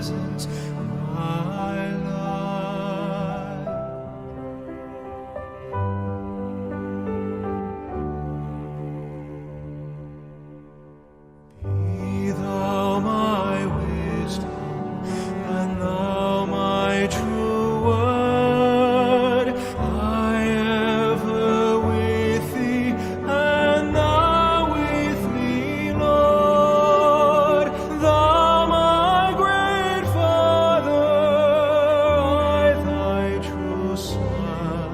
presence, my life. Be thou my wisdom, and thou my true word. I ever with thee, and thou with me, Lord. Thou my great Father, I thy true Son.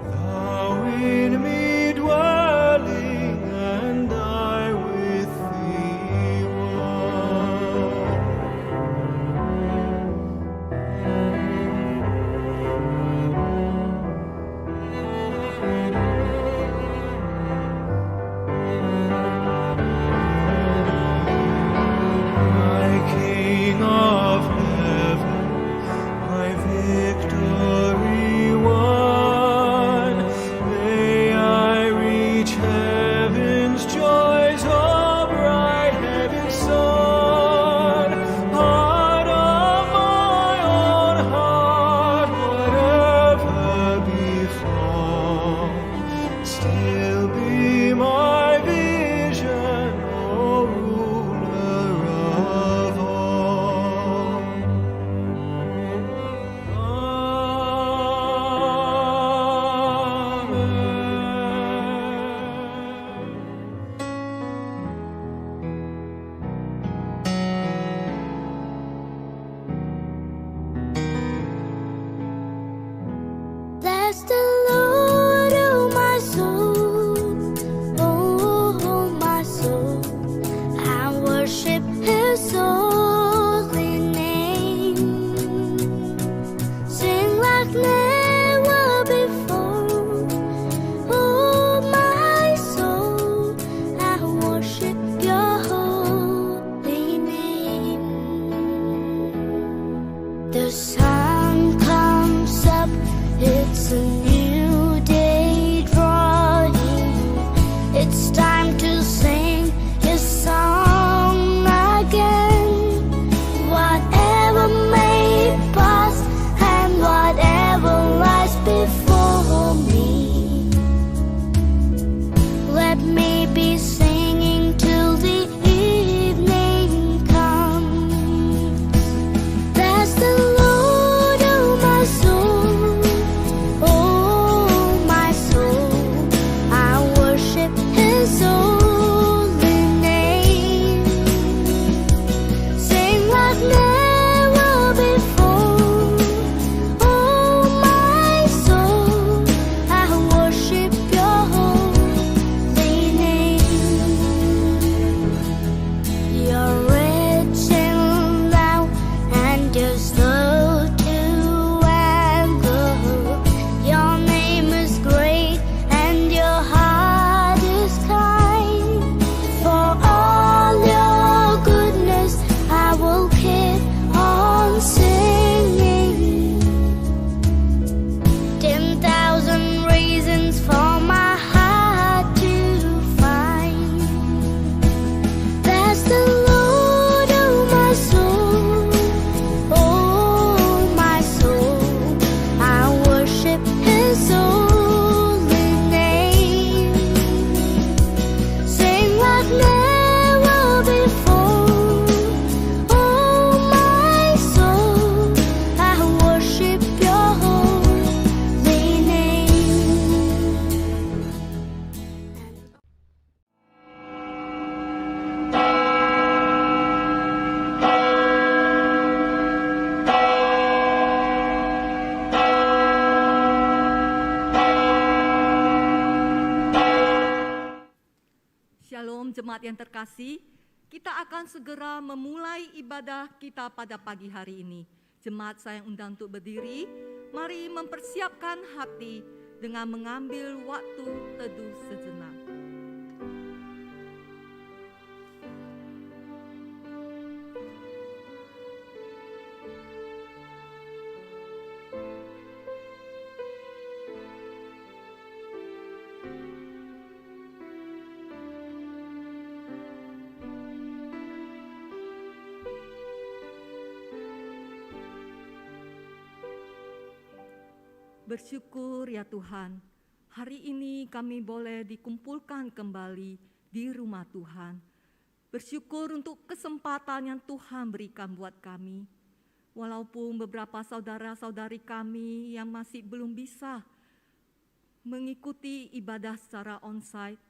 Thou in me dwelling, and I with thee one. My King of heaven, my victory won, may I reach heaven's joys, oh bright heaven's sun. Heart of my own heart, whatever befall, still be my vision, O ruler of all. Bless the Lord, oh my soul, oh my soul, and worship His holy name. Sing like never before, oh my soul, and worship Your holy name. The sun comes up, it's a new day drawing. It's time to sing His song again. Whatever may pass and whatever lies before me, let me be singing till the evening comes. Bless the Lord, oh my soul, oh my soul, I worship His holy name. Sing like never before, oh my soul, I worship Your holy name. You're rich in love, and You're slow to anger. Your name is great, and Your heart is kind. For all Your goodness, I will keep on singing. 10,000 reasons for my heart to find. Bless the Lord, oh my soul, oh my soul, I worship His holy name. Sing like never before, oh my soul, I worship Your holy name. Shalom jemaat yang terkasih, kita akan segera memulai ibadah kita pada pagi hari ini. Jemaat saya undang untuk berdiri, mari mempersiapkan hati dengan mengambil waktu teduh sejenak. Bersyukur ya Tuhan, hari ini kami boleh dikumpulkan kembali di rumah Tuhan. Bersyukur untuk kesempatan yang Tuhan berikan buat kami. Walaupun beberapa saudara-saudari kami yang masih belum bisa mengikuti ibadah secara onsite,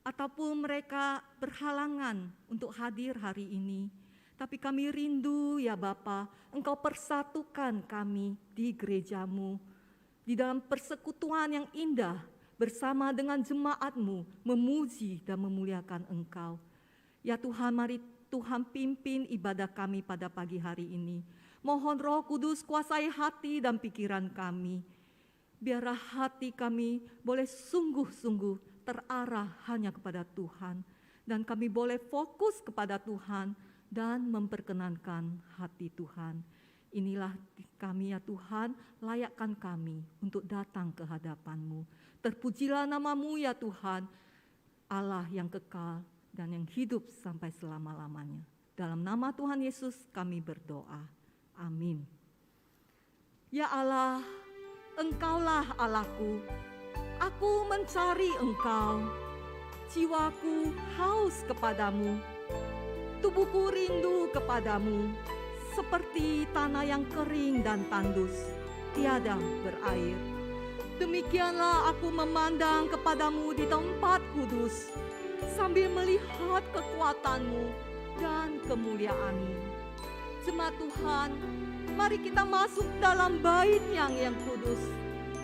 ataupun mereka berhalangan untuk hadir hari ini. Tapi kami rindu ya Bapa, Engkau persatukan kami di gerejamu, di dalam persekutuan yang indah bersama dengan jemaat-Mu memuji dan memuliakan Engkau. Ya Tuhan, mari Tuhan pimpin ibadah kami pada pagi hari ini. Mohon Roh Kudus kuasai hati dan pikiran kami. Biarlah hati kami boleh sungguh-sungguh terarah hanya kepada Tuhan. Dan kami boleh fokus kepada Tuhan dan memperkenankan hati Tuhan. Inilah kami ya Tuhan, layakkan kami untuk datang ke hadapan-Mu. Terpujilah nama-Mu ya Tuhan, Allah yang kekal dan yang hidup sampai selama-lamanya. Dalam nama Tuhan Yesus kami berdoa. Amin. Ya Allah, Engkaulah Allahku. Aku mencari Engkau. Jiwaku haus kepadamu. Tubuhku rindu kepadamu. Seperti tanah yang kering dan tandus, tiada berair. Demikianlah aku memandang kepadamu di tempat kudus, sambil melihat kekuatan-Mu dan kemuliaan-Mu. Jemaat Tuhan, mari kita masuk dalam bait yang kudus,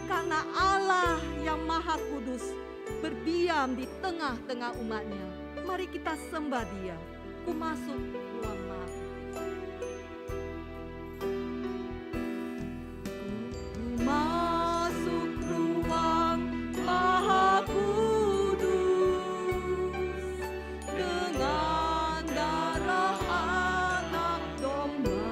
karena Allah yang Maha Kudus berdiam di tengah-tengah umat-Nya. Mari kita sembah Dia. Ku masuk ruang maha. Masuk ruang Maha Kudus dengan darah anak domba.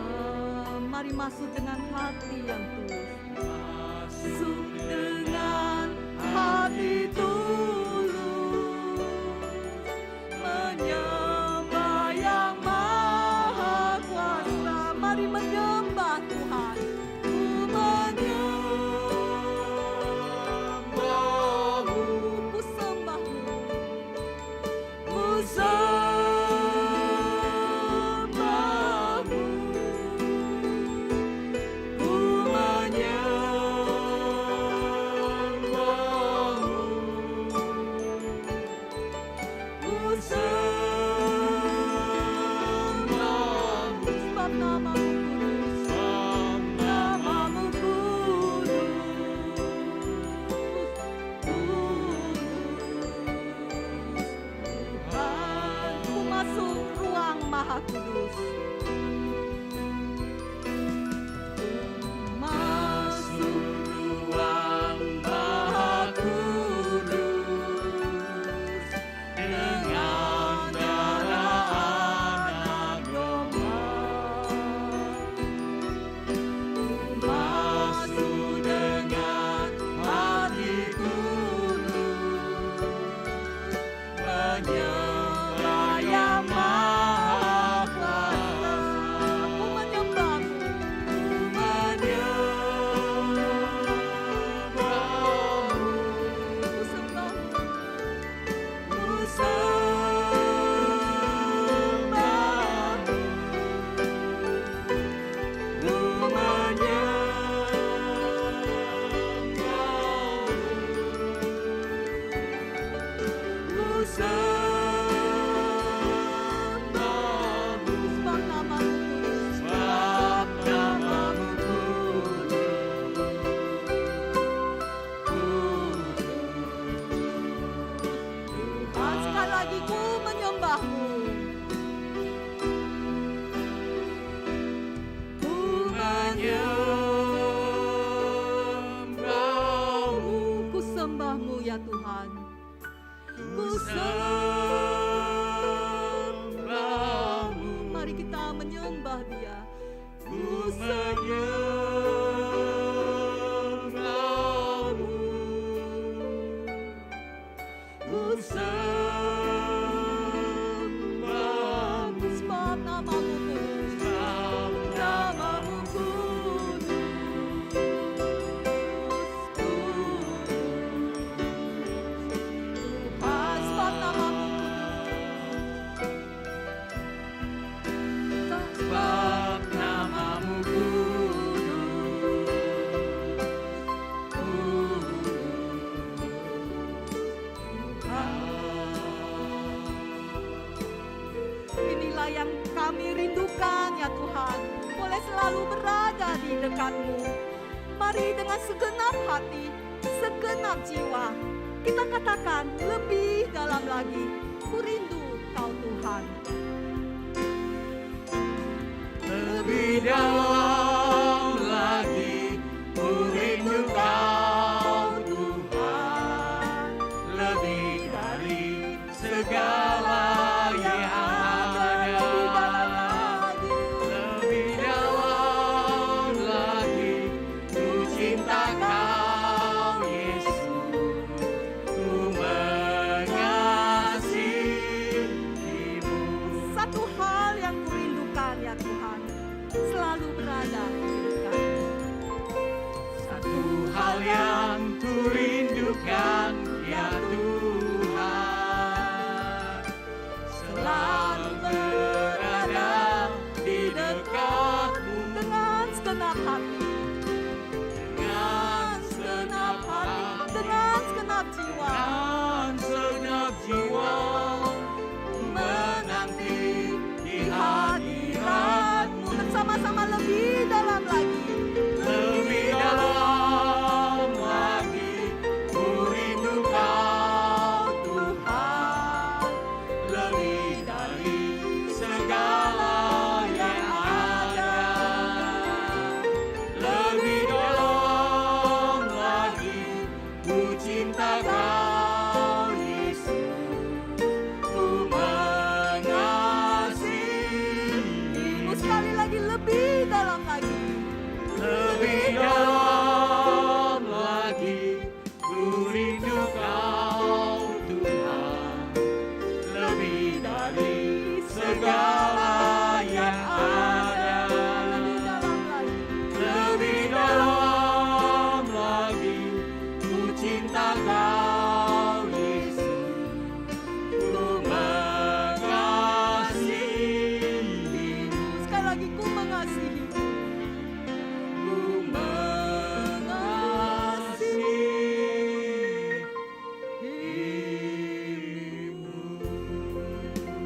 Mari masuk dengan hati yang tulus. Masuk dengan hati tulus, menyembah yang Maha Kuasa. Mari menyembah Tuhan. sebab namamu Inilah yang kami rindukan ya Tuhan, boleh selalu berada di dekat-Mu. Mari dengan segenap hati, segenap jiwa, kita katakan lebih dalam lagi, ku rindu Kau Tuhan. lebih dalam lagi, ku rindu Kau Tuhan, lebih dari segala yang ada. Lebih dalam lagi, ku cinta Kau Yesus, ku mengasihimu. Satu hal yang ku rindukan ya Tuhan, selalu berada di dekat-Mu. Satu hal yang ku rindukan ya Tuhan, selalu berada di dekat-Mu. Dengan segenap hati, Dengan segenap hati, dengan segenap jiwa, dengan segenap jiwa, ku menanti di hadirat-Mu bersama-sama lebih dalam lagi. lebih dalam lagi, ku rindu Kau Tuhan, lebih dari segala yang ada. Lebih dalam lagi, ku cinta Kau Yesus, ku mengasihimu. Sekali lagi lebih dalam lagi. Lebih dalam lagi, ku rindu Kau Tuhan, lebih dari segala yang ada. Lebih dalam lagi, ku cinta Kau Yesus, ku mengasihimu. Sekali lagi ku mengasihi.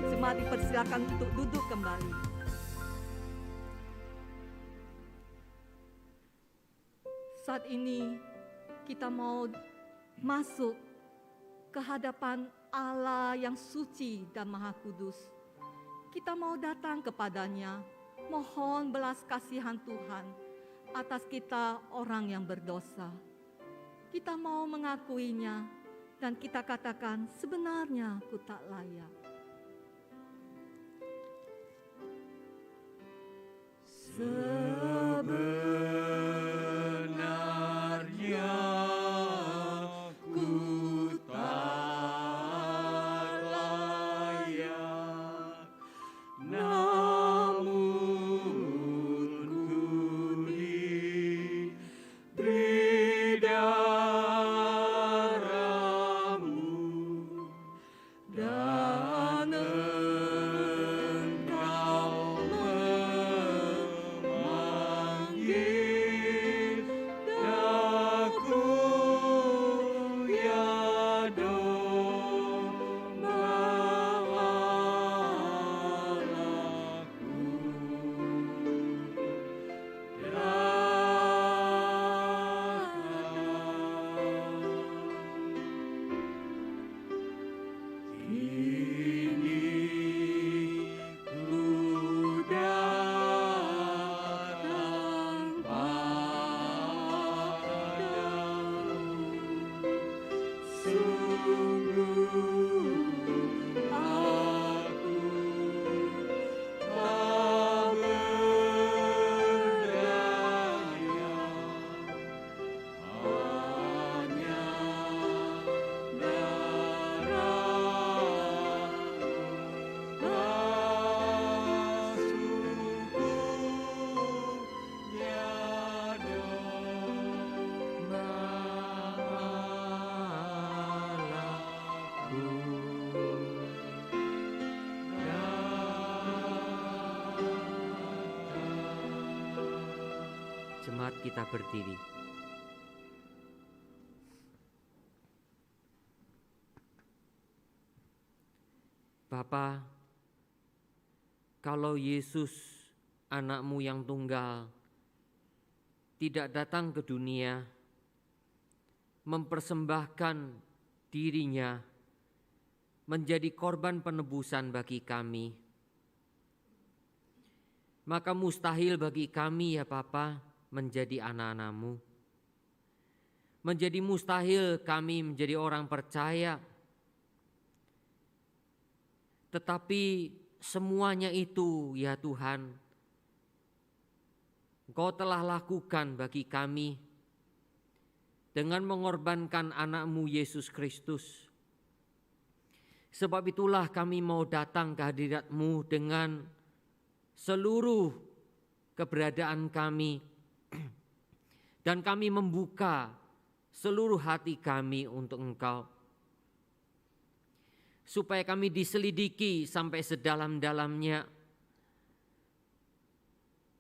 Jemaat dipersilakan untuk duduk kembali. Saat ini kita mau masuk ke hadapan Allah yang suci dan maha kudus. Kita mau datang kepadanya, mohon belas kasihan Tuhan atas kita orang yang berdosa. Kita mau mengakuinya dan kita katakan sebenarnya aku tak layak. Sebenarnya ku tak layak, namun ku diberi darah-Mu dan Engkau Jemaat kita berdiri. Bapa, kalau Yesus anak-Mu yang tunggal tidak datang ke dunia, mempersembahkan dirinya menjadi korban penebusan bagi kami, maka mustahil bagi kami ya Bapa menjadi anak-anak-Mu. Menjadi mustahil kami menjadi orang percaya. Tetapi semuanya itu ya Tuhan, Engkau telah lakukan bagi kami dengan mengorbankan anak-Mu Yesus Kristus. Sebab itulah kami mau datang ke hadirat-Mu dengan seluruh keberadaan kami. Dan kami membuka seluruh hati kami untuk Engkau. Supaya kami diselidiki sampai sedalam-dalamnya.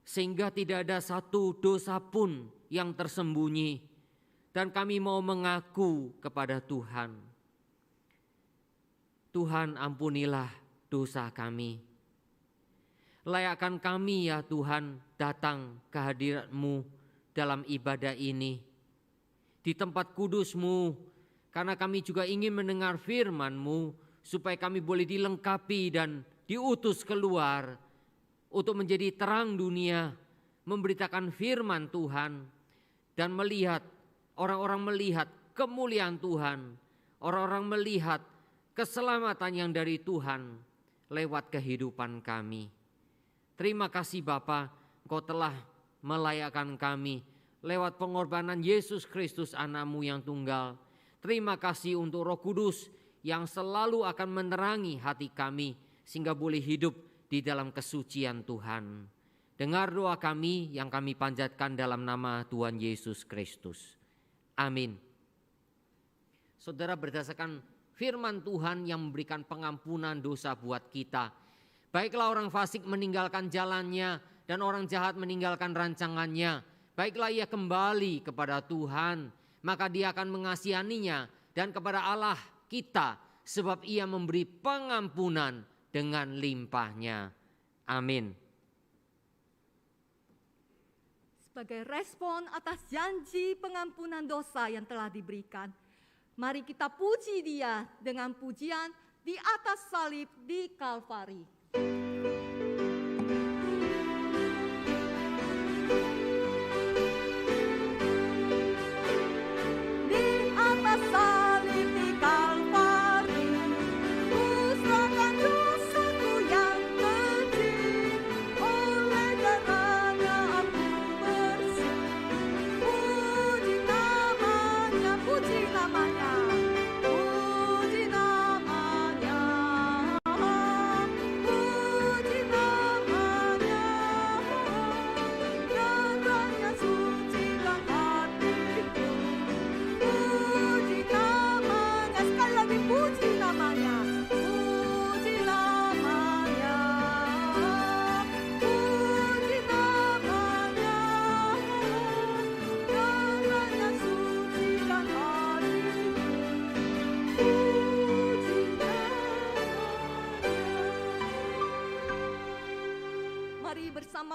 Sehingga tidak ada satu dosa pun yang tersembunyi. Dan kami mau mengaku kepada Tuhan. Tuhan, ampunilah dosa kami. Layakkan kami ya Tuhan datang ke hadirat-Mu dalam ibadah ini. Di tempat kudus-Mu, karena kami juga ingin mendengar firman-Mu, supaya kami boleh dilengkapi dan diutus keluar untuk menjadi terang dunia, memberitakan firman Tuhan, dan melihat, orang-orang melihat kemuliaan Tuhan, orang-orang melihat keselamatan yang dari Tuhan lewat kehidupan kami. Terima kasih Bapa, Engkau telah melayakkan kami lewat pengorbanan Yesus Kristus anak-Mu yang tunggal. Terima kasih untuk Roh Kudus yang selalu akan menerangi hati kami sehingga boleh hidup di dalam kesucian Tuhan. Dengar doa kami yang kami panjatkan dalam nama Tuhan Yesus Kristus. Amin. Saudara, berdasarkan firman Tuhan yang memberikan pengampunan dosa buat kita, baiklah orang fasik meninggalkan jalannya dan orang jahat meninggalkan rancangannya. Baiklah ia kembali kepada Tuhan, maka Dia akan mengasihaninya, dan kepada Allah kita, sebab Ia memberi pengampunan dengan limpahnya. Amin. Sebagai respon atas janji pengampunan dosa yang telah diberikan, mari kita puji Dia dengan pujian di atas salib di Kalvari.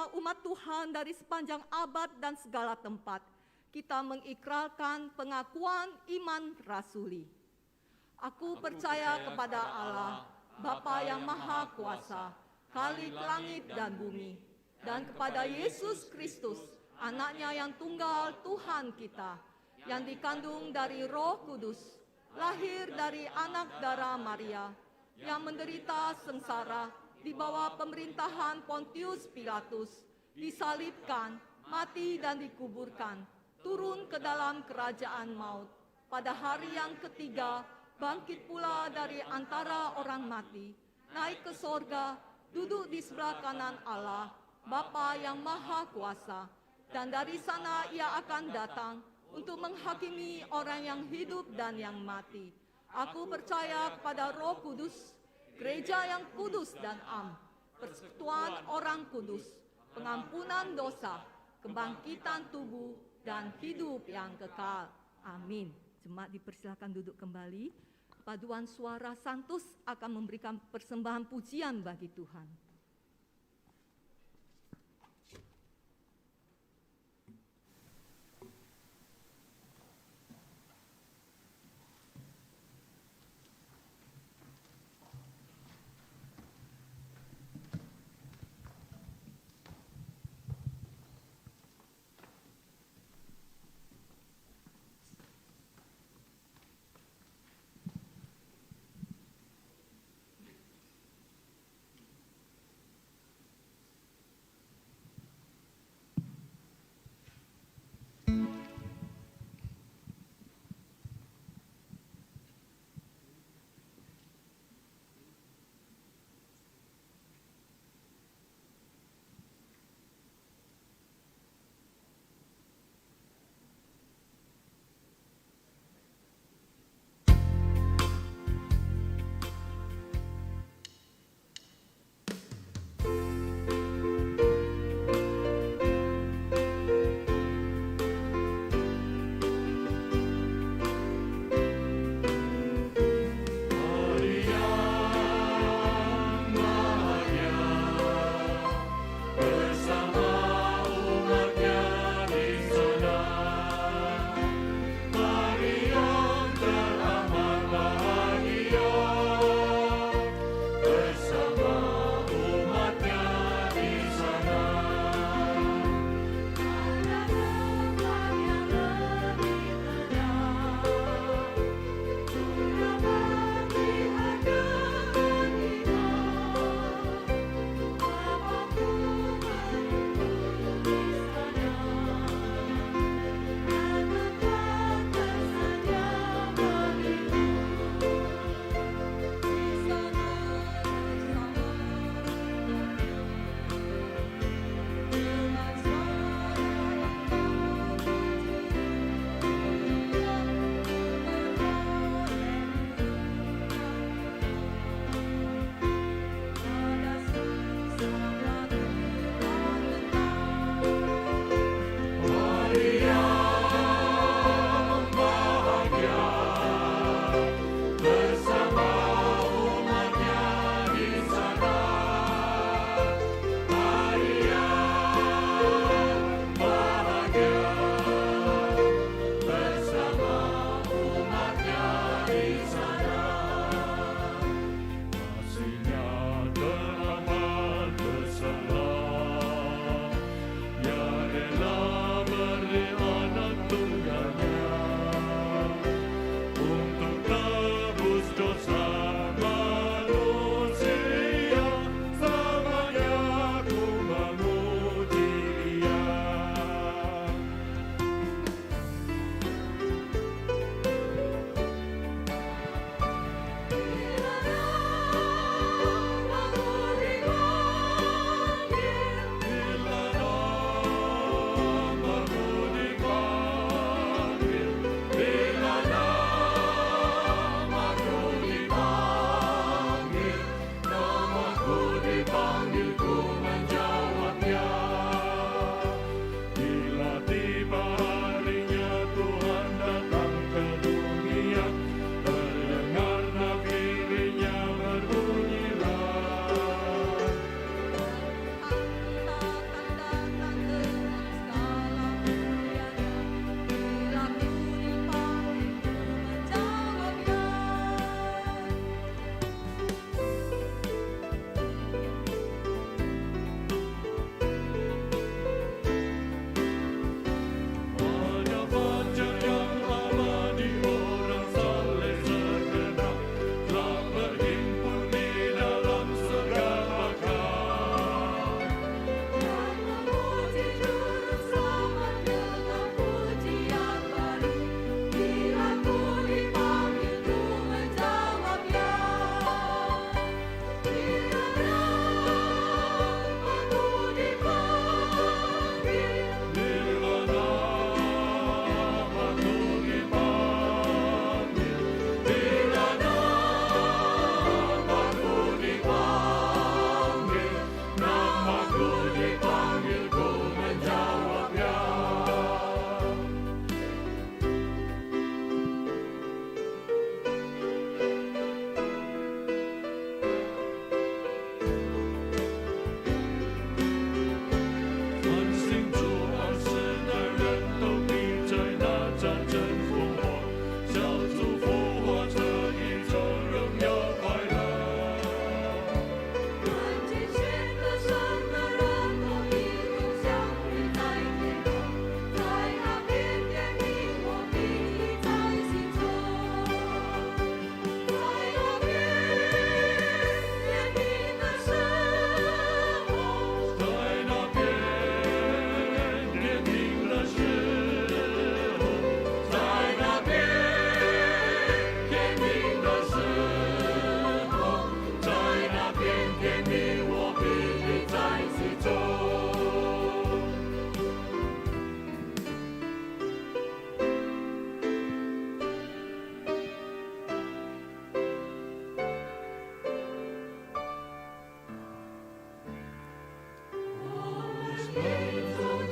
Umat Tuhan dari sepanjang abad dan segala tempat, kita mengikrarkan pengakuan iman rasuli. Aku percaya kepada Allah, Bapa yang Maha Kuasa, Khalik langit dan bumi, dan kepada Yesus Kristus, Anaknya yang tunggal Tuhan kita, yang dikandung dari Roh Kudus, lahir dari anak darah Maria, yang menderita sengsara di bawah pemerintahan Pontius Pilatus, disalibkan, mati dan dikuburkan, turun ke dalam kerajaan maut. Pada hari yang ketiga, bangkit pula dari antara orang mati, naik ke sorga, duduk di sebelah kanan Allah, Bapa yang Maha Kuasa, dan dari sana Ia akan datang untuk menghakimi orang yang hidup dan yang mati. Aku percaya kepada Roh Kudus, gereja yang kudus dan am, persekutuan orang kudus, pengampunan dosa, kebangkitan tubuh, dan hidup yang kekal. Amin. Jemaat dipersilakan duduk kembali. Paduan suara Santus akan memberikan persembahan pujian bagi Tuhan.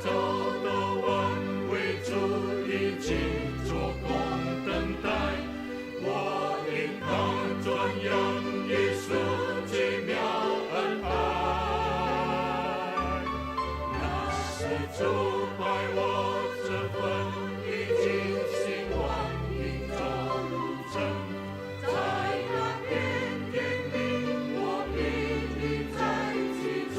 走的问，为主已经做工等待。我应当传扬耶稣奇妙恩爱。那是主爱我这份已经兴旺应走路程，在那片天里，我必立在其中。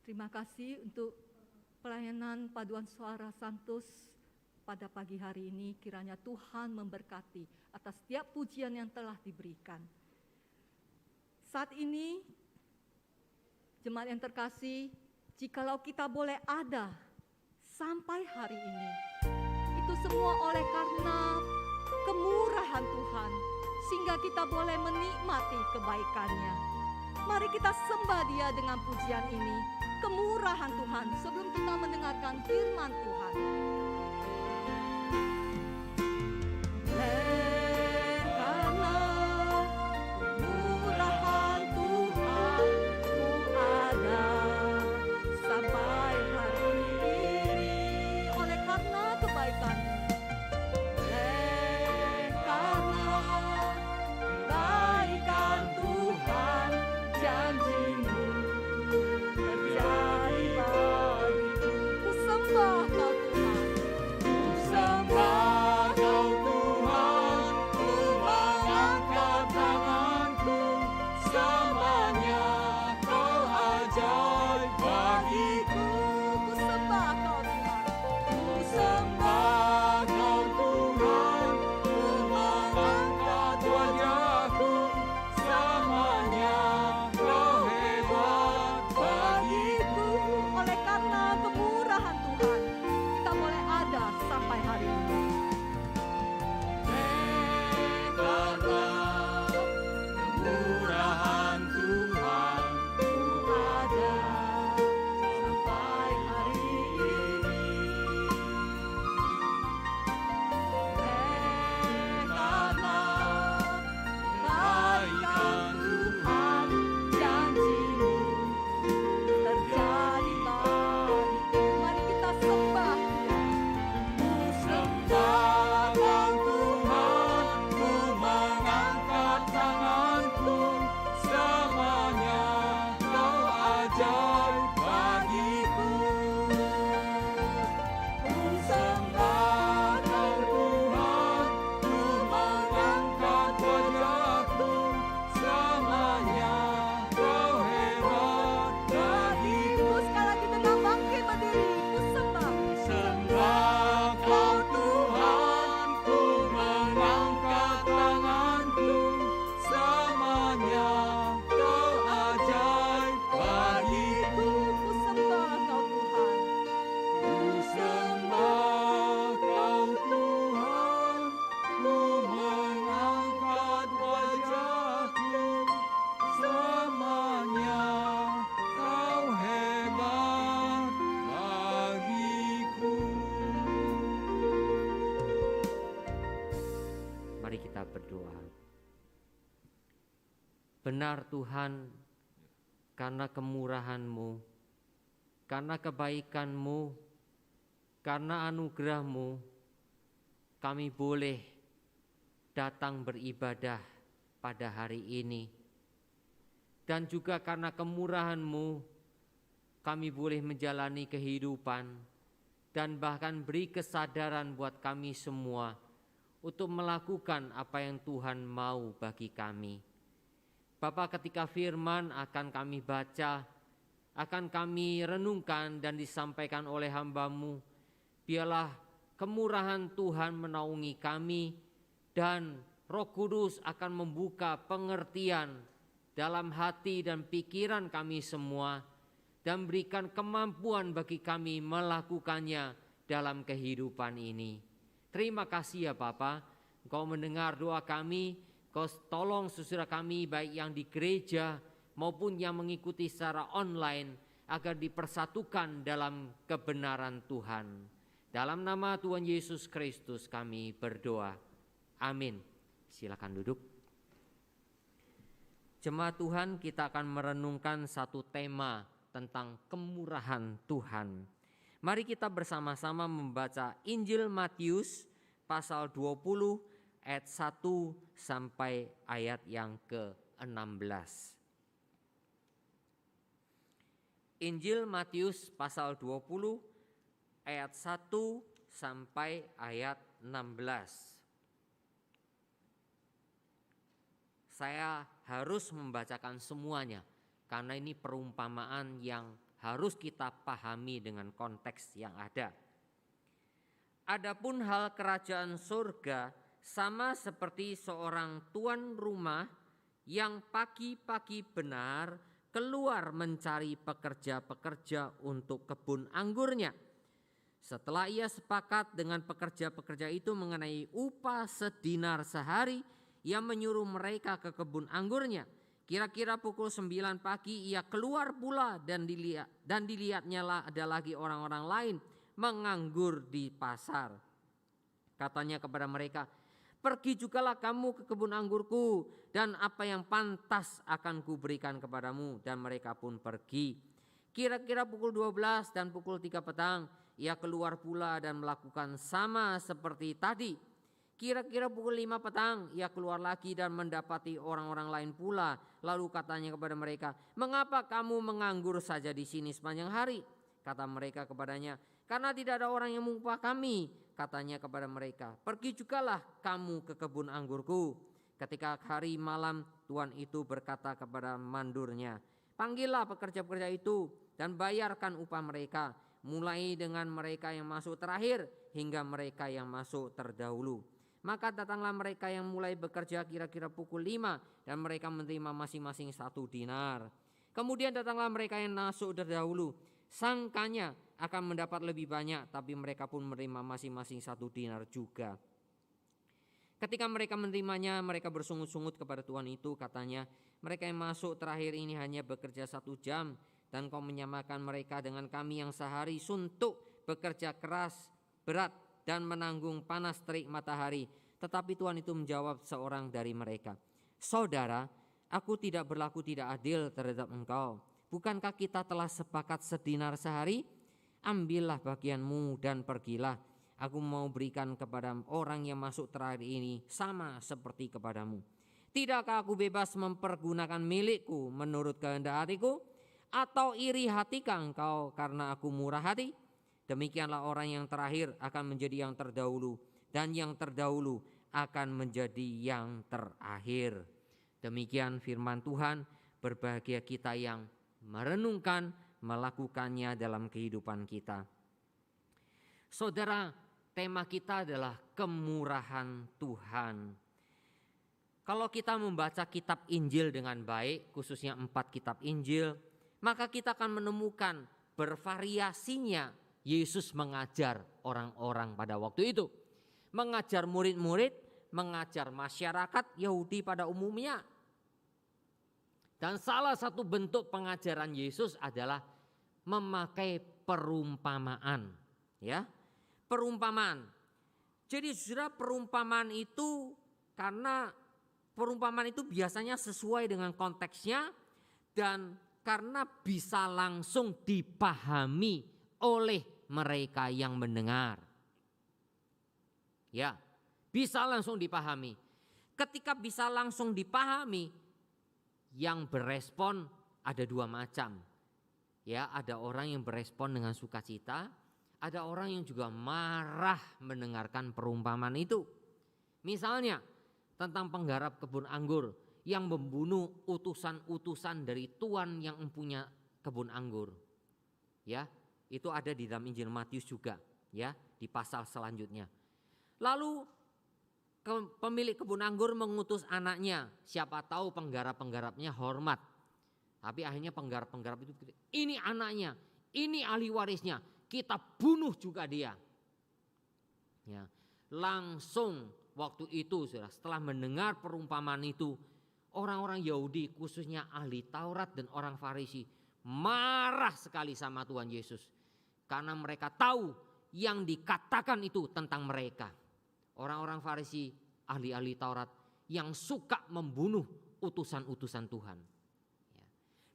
Terima kasih untuk pelayanan paduan suara Santos pada pagi hari ini. Kiranya Tuhan memberkati atas setiap pujian yang telah diberikan. Saat ini, jemaat yang terkasih, jikalau kita boleh ada sampai hari ini, itu semua oleh karena kemurahan Tuhan, sehingga kita boleh menikmati kebaikannya. Mari kita sembah Dia dengan pujian ini, kemurahan Tuhan, sebelum kita mendengarkan firman Tuhan. Karena kemurahan Tuhan ku ada sampai hari ini, oleh karena kebaikan. Karena kebaikan Tuhan, janji-Mu terjadi bagiku. Ku sembah Kau Tuhan, ku sembah Kau Tuhan, ku mengangkat tanganku, semuanya Kau ajaib bagiku. Ku sembah Kau Tuhan, ku sembah Kau Tuhan, ku mengangkat wajahku, semuanya Kau hebat bagiku. Oleh karena kemurahan Tuhan, kita boleh ada sampai hari ini. Karena kemurahan Tuhan, ku ada sampai hari ini. Karena kebaikan Tuhan, janji-Mu terjadi bagiku. Mari kita sembah Dia. Ku sembah Kau Tuhan, ku mengangkat tanganku, semuanya Kau ajaib bagiku. Ku sembah Kau Tuhan, ku mengangkat wajahku, semuanya Kau hebat bagiku. Sekali lagi dengan bangkit berdiri, ku sembah. Sembah Kau Tuhan, ku mengangkat tanganku, semuanya Kau ajaib bagiku. Ku sembah Kau Tuhan, ku sembah Kau Tuhan, ku mengangkat wajahku, semuanya Kau hebat bagiku. Mari kita berdoa. Benar Tuhan, karena kemurahan-Mu, karena kebaikan-Mu, karena anugerah-Mu, kami boleh datang beribadah pada hari ini. Dan juga karena kemurahan-Mu, kami boleh menjalani kehidupan dan bahkan beri kesadaran buat kami semua untuk melakukan apa yang Tuhan mau bagi kami. Bapa, ketika firman akan kami baca, akan kami renungkan dan disampaikan oleh hamba-Mu, biarlah kemurahan Tuhan menaungi kami dan Roh Kudus akan membuka pengertian dalam hati dan pikiran kami semua dan berikan kemampuan bagi kami melakukannya dalam kehidupan ini. Terima kasih ya Bapa, Engkau mendengar doa kami, Engkau tolong saudara kami baik yang di gereja maupun yang mengikuti secara online agar dipersatukan dalam kebenaran Tuhan. Dalam nama Tuhan Yesus Kristus kami berdoa. Amin. Silakan duduk. Jemaat Tuhan, kita akan merenungkan satu tema tentang kemurahan Tuhan. Mari kita bersama-sama membaca Injil Matius pasal 20 ayat 1 sampai ayat yang ke-16. Injil Matius pasal 20 ayat 1 sampai ayat 16. Saya harus membacakan semuanya karena ini perumpamaan yang harus kita pahami dengan konteks yang ada. Adapun hal kerajaan surga sama seperti seorang tuan rumah yang pagi-pagi benar keluar mencari pekerja-pekerja untuk kebun anggurnya. Setelah ia sepakat dengan pekerja-pekerja itu mengenai upah sedinar sehari, ia menyuruh mereka ke kebun anggurnya. Kira-kira pukul 9 pagi ia keluar pula dan dilihatnya ada lagi orang-orang lain menganggur di pasar. Katanya kepada mereka, "Pergi jugalah kamu ke kebun anggurku dan apa yang pantas akan kuberikan kepadamu." Dan mereka pun pergi. Kira-kira pukul 12 dan pukul 3 petang ia keluar pula dan melakukan sama seperti tadi. Kira-kira pukul 5 petang ia keluar lagi dan mendapati orang-orang lain pula. Lalu katanya kepada mereka, "Mengapa kamu menganggur saja di sini sepanjang hari?" Kata mereka kepadanya, "Karena tidak ada orang yang mengupah kami." Katanya kepada mereka, "Pergi jugalah kamu ke kebun anggurku." Ketika hari malam, tuan itu berkata kepada mandurnya, "Panggillah pekerja-pekerja itu dan bayarkan upah mereka, mulai dengan mereka yang masuk terakhir hingga mereka yang masuk terdahulu." Maka datanglah mereka yang mulai bekerja kira-kira pukul 5 dan mereka menerima masing-masing 1 dinar. Kemudian datanglah mereka yang masuk terdahulu. Sangkanya akan mendapat lebih banyak, tapi mereka pun menerima masing-masing 1 dinar juga. Ketika mereka menerimanya, mereka bersungut-sungut kepada tuan itu. Katanya, "Mereka yang masuk terakhir ini hanya bekerja 1 jam dan kau menyamakan mereka dengan kami yang sehari suntuk bekerja keras, berat dan menanggung panas terik matahari." Tetapi tuan itu menjawab seorang dari mereka, "Saudara, aku tidak berlaku tidak adil terhadap engkau. Bukankah kita telah sepakat sedinar sehari? Ambillah bagianmu dan pergilah. Aku mau berikan kepada orang yang masuk terakhir ini sama seperti kepadamu. Tidakkah aku bebas mempergunakan milikku menurut kehendak hatiku? Atau iri hatikah engkau karena aku murah hati? Demikianlah orang yang terakhir akan menjadi yang terdahulu, dan yang terdahulu akan menjadi yang terakhir." Demikian firman Tuhan. Berbahagia kita yang merenungkan, melakukannya dalam kehidupan kita. Saudara, tema kita adalah kemurahan Tuhan. Kalau kita membaca kitab Injil dengan baik, khususnya 4 kitab Injil, maka kita akan menemukan bervariasinya Yesus mengajar orang-orang pada waktu itu. Mengajar murid-murid, mengajar masyarakat Yahudi pada umumnya. Dan salah satu bentuk pengajaran Yesus adalah memakai perumpamaan, ya. Perumpamaan. Jadi saudara, perumpamaan itu karena perumpamaan itu biasanya sesuai dengan konteksnya dan karena bisa langsung dipahami oleh mereka yang mendengar. Ya, bisa langsung dipahami. Ketika bisa langsung dipahami, yang berespon ada dua macam. Ya, ada orang yang berespon dengan sukacita, ada orang yang juga marah mendengarkan perumpamaan itu. Misalnya tentang penggarap kebun anggur yang membunuh utusan-utusan dari tuan yang mempunyai kebun anggur. Ya, itu ada di dalam Injil Matius juga, ya, di pasal selanjutnya. Lalu pemilik kebun anggur mengutus anaknya, siapa tahu penggarap-penggarapnya hormat. Tapi akhirnya penggarap-penggarap itu, ini anaknya, ini ahli warisnya, kita bunuh juga dia. Ya, langsung waktu itu setelah mendengar perumpamaan itu, orang-orang Yahudi khususnya ahli Taurat dan orang Farisi marah sekali sama Tuhan Yesus. Karena mereka tahu yang dikatakan itu tentang mereka. Orang-orang Farisi, ahli-ahli Taurat yang suka membunuh utusan-utusan Tuhan. Ya.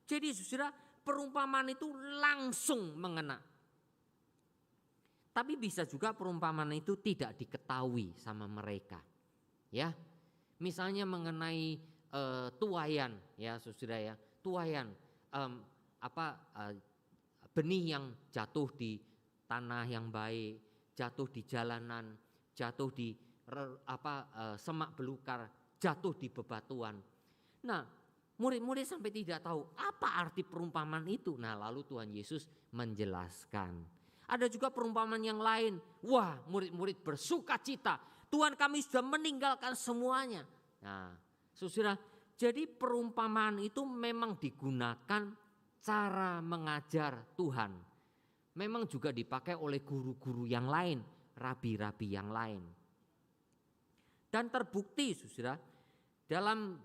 Jadi saudara, perumpamaan itu langsung mengena. Tapi bisa juga perumpamaan itu tidak diketahui sama mereka. Ya, misalnya mengenai tuaian, ya saudara ya, tuaian, benih yang jatuh di tanah yang baik, jatuh di jalanan, jatuh di semak belukar, jatuh di bebatuan. Nah, murid-murid sampai tidak tahu apa arti perumpamaan itu. Nah, lalu Tuhan Yesus menjelaskan. Ada juga perumpamaan yang lain. Wah, murid-murid bersuka cita. Tuhan, kami sudah meninggalkan semuanya. Nah, saudara, jadi perumpamaan itu memang digunakan cara mengajar Tuhan. Memang juga dipakai oleh guru-guru yang lain, rabi-rabi yang lain. Dan terbukti saudara, dalam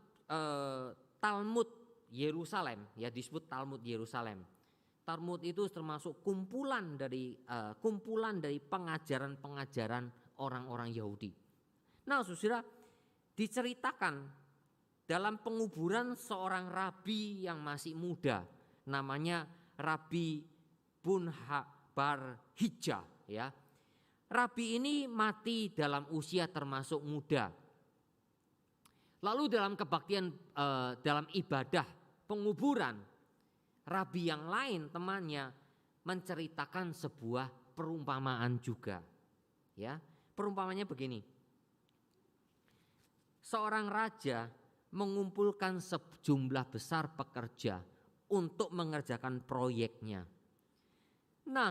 Talmud Yerusalem, ya disebut Talmud Yerusalem. Talmud itu termasuk kumpulan dari pengajaran-pengajaran orang-orang Yahudi. Nah saudara, diceritakan dalam penguburan seorang rabi yang masih muda, namanya Rabi Bar Hijjah, ya. Rabi ini mati dalam usia termasuk muda. Lalu dalam kebaktian, dalam ibadah penguburan, rabi yang lain temannya menceritakan sebuah perumpamaan juga. Ya, perumpamaannya begini. Seorang raja mengumpulkan sejumlah besar pekerja untuk mengerjakan proyeknya. Nah,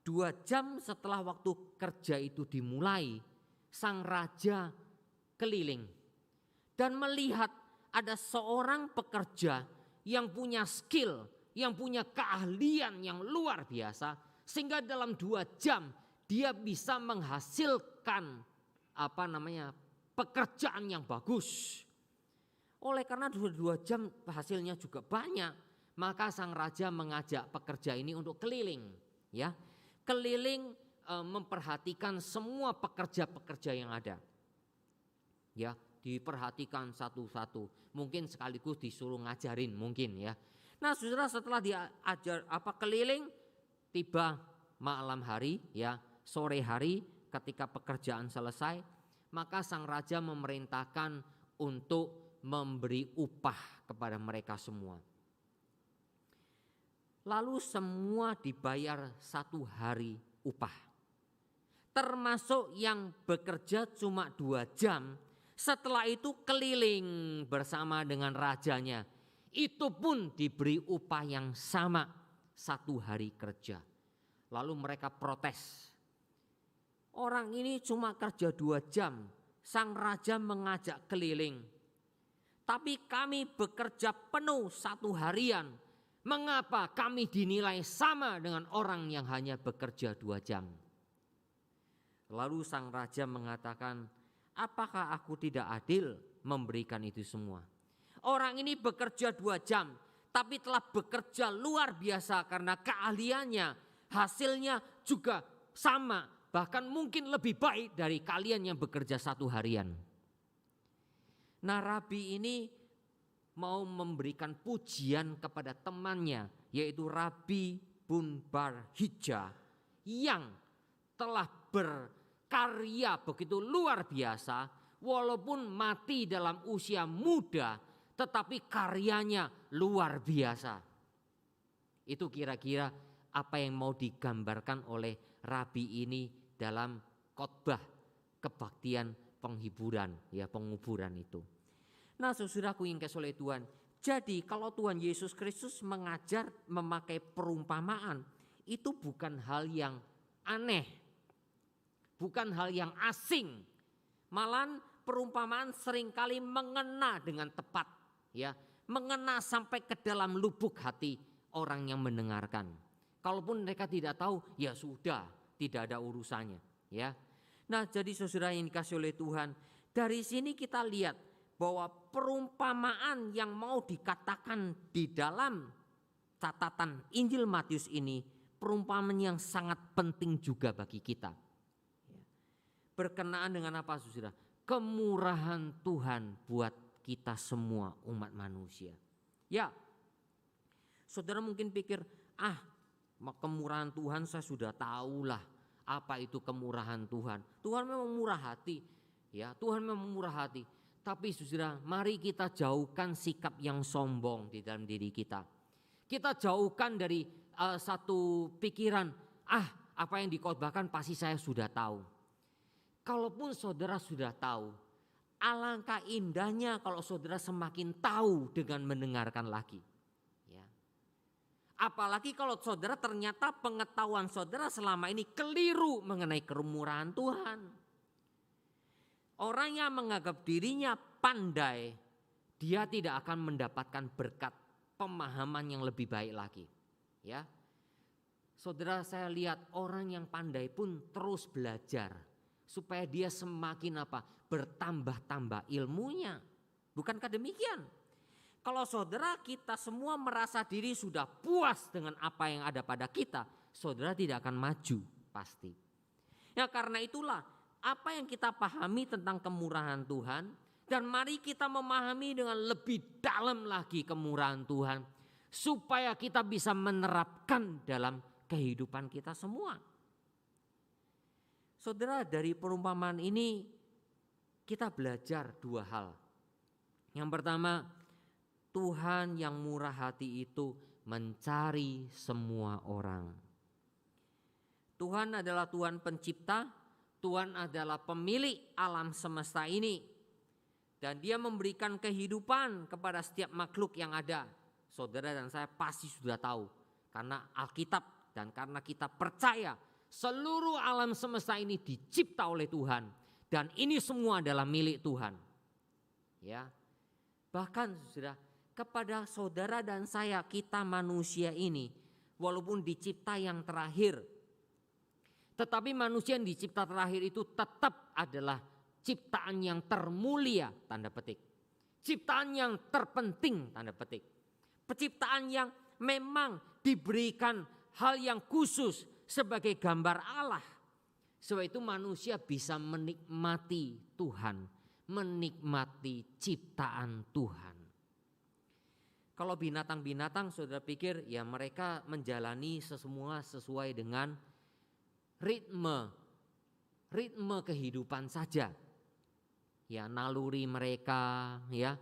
2 jam setelah waktu kerja itu dimulai, sang raja keliling dan melihat ada seorang pekerja yang punya skill, yang punya keahlian yang luar biasa, sehingga dalam 2 jam dia bisa menghasilkan pekerjaan yang bagus. Oleh karena 2 jam hasilnya juga banyak, maka sang raja mengajak pekerja ini untuk keliling, ya. Keliling memperhatikan semua pekerja-pekerja yang ada. Ya, diperhatikan satu-satu. Mungkin sekaligus disuruh ngajarin mungkin ya. Nah, saudara, setelah diajar keliling, tiba malam hari ya, sore hari ketika pekerjaan selesai, maka sang raja memerintahkan untuk memberi upah kepada mereka semua. Lalu semua dibayar 1 hari upah. Termasuk yang bekerja cuma 2 jam, setelah itu keliling bersama dengan rajanya. Itu pun diberi upah yang sama, 1 hari kerja. Lalu mereka protes. Orang ini cuma kerja 2 jam, sang raja mengajak keliling. Tapi kami bekerja penuh 1 harian. Mengapa kami dinilai sama dengan orang yang hanya bekerja 2 jam? Lalu sang raja mengatakan, apakah aku tidak adil memberikan itu semua? Orang ini bekerja 2 jam, tapi telah bekerja luar biasa karena keahliannya, hasilnya juga sama, bahkan mungkin lebih baik dari kalian yang bekerja 1 harian. Nah, rabi ini mau memberikan pujian kepada temannya, yaitu Rabi Bar Hijjah, yang telah karya begitu luar biasa, walaupun mati dalam usia muda, tetapi karyanya luar biasa. Itu kira-kira apa yang mau digambarkan oleh rabi ini dalam khotbah kebaktian penghiburan, ya, penguburan itu. Nah, saudaraku yang kasih oleh Tuhan, jadi kalau Tuhan Yesus Kristus mengajar memakai perumpamaan, itu bukan hal yang aneh, bukan hal yang asing. Malahan perumpamaan seringkali mengena dengan tepat, ya, mengena sampai ke dalam lubuk hati orang yang mendengarkan. Kalaupun mereka tidak tahu, ya sudah, tidak ada urusannya, ya. Nah, jadi saudara yang dikasih oleh Tuhan, dari sini kita lihat bahwa perumpamaan yang mau dikatakan di dalam catatan Injil Matius ini, perumpamaan yang sangat penting juga bagi kita. Berkenaan dengan apa, saudara? Kemurahan Tuhan buat kita semua umat manusia. Ya, saudara mungkin pikir, kemurahan Tuhan saya sudah tahulah apa itu kemurahan Tuhan. Tuhan memang murah hati, ya, Tuhan memang murah hati. Tapi saudara, mari kita jauhkan sikap yang sombong di dalam diri kita. Kita jauhkan dari satu pikiran, apa yang dikhotbahkan pasti saya sudah tahu. Kalaupun saudara sudah tahu, alangkah indahnya kalau saudara semakin tahu dengan mendengarkan lagi. Ya. Apalagi kalau saudara ternyata pengetahuan saudara selama ini keliru mengenai kemurahan Tuhan. Orang yang menganggap dirinya pandai, dia tidak akan mendapatkan berkat pemahaman yang lebih baik lagi. Ya, saudara, saya lihat orang yang pandai pun terus belajar supaya dia semakin bertambah-tambah ilmunya. Bukankah demikian? Kalau saudara kita semua merasa diri sudah puas dengan apa yang ada pada kita, saudara tidak akan maju pasti. Ya, karena itulah apa yang kita pahami tentang kemurahan Tuhan, dan mari kita memahami dengan lebih dalam lagi kemurahan Tuhan supaya kita bisa menerapkan dalam kehidupan kita semua. Saudara, dari perumpamaan ini kita belajar dua hal. Yang pertama, Tuhan yang murah hati itu mencari semua orang. Tuhan adalah Tuhan pencipta, Tuhan adalah pemilik alam semesta ini. Dan dia memberikan kehidupan kepada setiap makhluk yang ada. Saudara dan saya pasti sudah tahu. Karena Alkitab dan karena kita percaya seluruh alam semesta ini dicipta oleh Tuhan. Dan ini semua adalah milik Tuhan. Ya. Bahkan saudara, kepada saudara dan saya, kita manusia ini walaupun dicipta yang terakhir, tetapi manusia yang dicipta terakhir itu tetap adalah ciptaan yang termulia, tanda petik. Ciptaan yang terpenting, tanda petik. Penciptaan yang memang diberikan hal yang khusus sebagai gambar Allah. Sebab itu manusia bisa menikmati Tuhan, menikmati ciptaan Tuhan. Kalau binatang-binatang saudara pikir ya mereka menjalani semua sesuai dengan ritme kehidupan saja. Ya, naluri mereka, ya,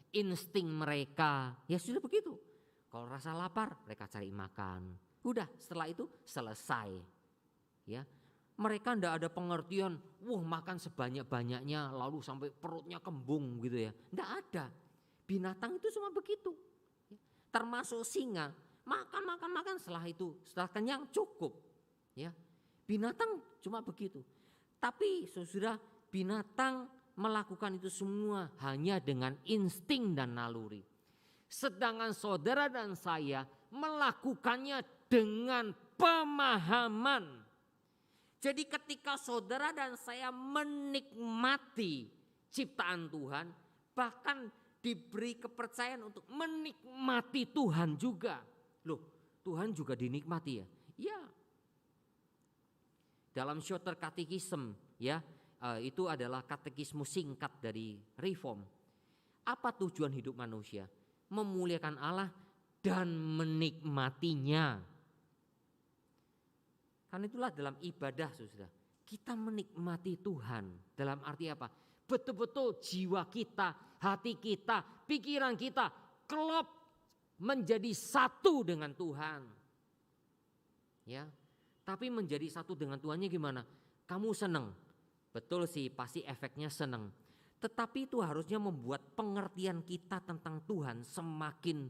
insting mereka, ya sudah begitu. Kalau rasa lapar, mereka cari makan. Udah, setelah itu selesai. Ya. Mereka enggak ada pengertian, makan sebanyak-banyaknya lalu sampai perutnya kembung gitu ya. Enggak ada. Binatang itu cuma begitu. Ya. Termasuk singa, makan setelah kenyang cukup. Ya. Binatang cuma begitu. Tapi saudara, binatang melakukan itu semua hanya dengan insting dan naluri. Sedangkan saudara dan saya melakukannya dengan pemahaman. Jadi ketika saudara dan saya menikmati ciptaan Tuhan, bahkan diberi kepercayaan untuk menikmati Tuhan juga. Loh, Tuhan juga dinikmati ya? Iya. Dalam Shorter Catechism, ya, itu adalah katekisme singkat dari Reform. Apa tujuan hidup manusia? Memuliakan Allah dan menikmatinya. Karena itulah dalam ibadah, saudara, Kita menikmati Tuhan dalam arti apa? Betul-betul jiwa kita, hati kita, pikiran kita klop menjadi satu dengan Tuhan. Ya, tapi menjadi satu dengan Tuhannya gimana? Kamu senang, betul sih, pasti efeknya senang. Tetapi itu harusnya membuat pengertian kita tentang Tuhan semakin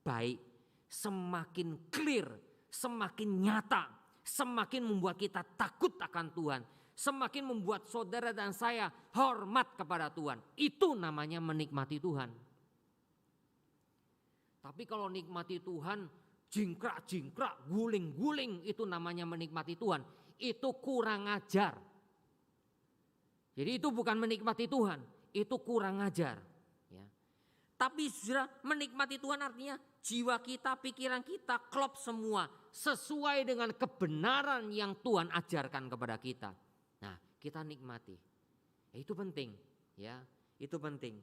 baik, semakin clear, semakin nyata, semakin membuat kita takut akan Tuhan, semakin membuat saudara dan saya hormat kepada Tuhan. Itu namanya menikmati Tuhan. Tapi kalau nikmati Tuhan jingkrak-jingkrak, guling-guling, itu namanya menikmati Tuhan. Itu kurang ajar. Jadi itu bukan menikmati Tuhan, itu kurang ajar. Ya. Tapi saudara, menikmati Tuhan artinya jiwa kita, pikiran kita klop semua sesuai dengan kebenaran yang Tuhan ajarkan kepada kita. Nah, kita nikmati. Itu penting, ya. Itu penting.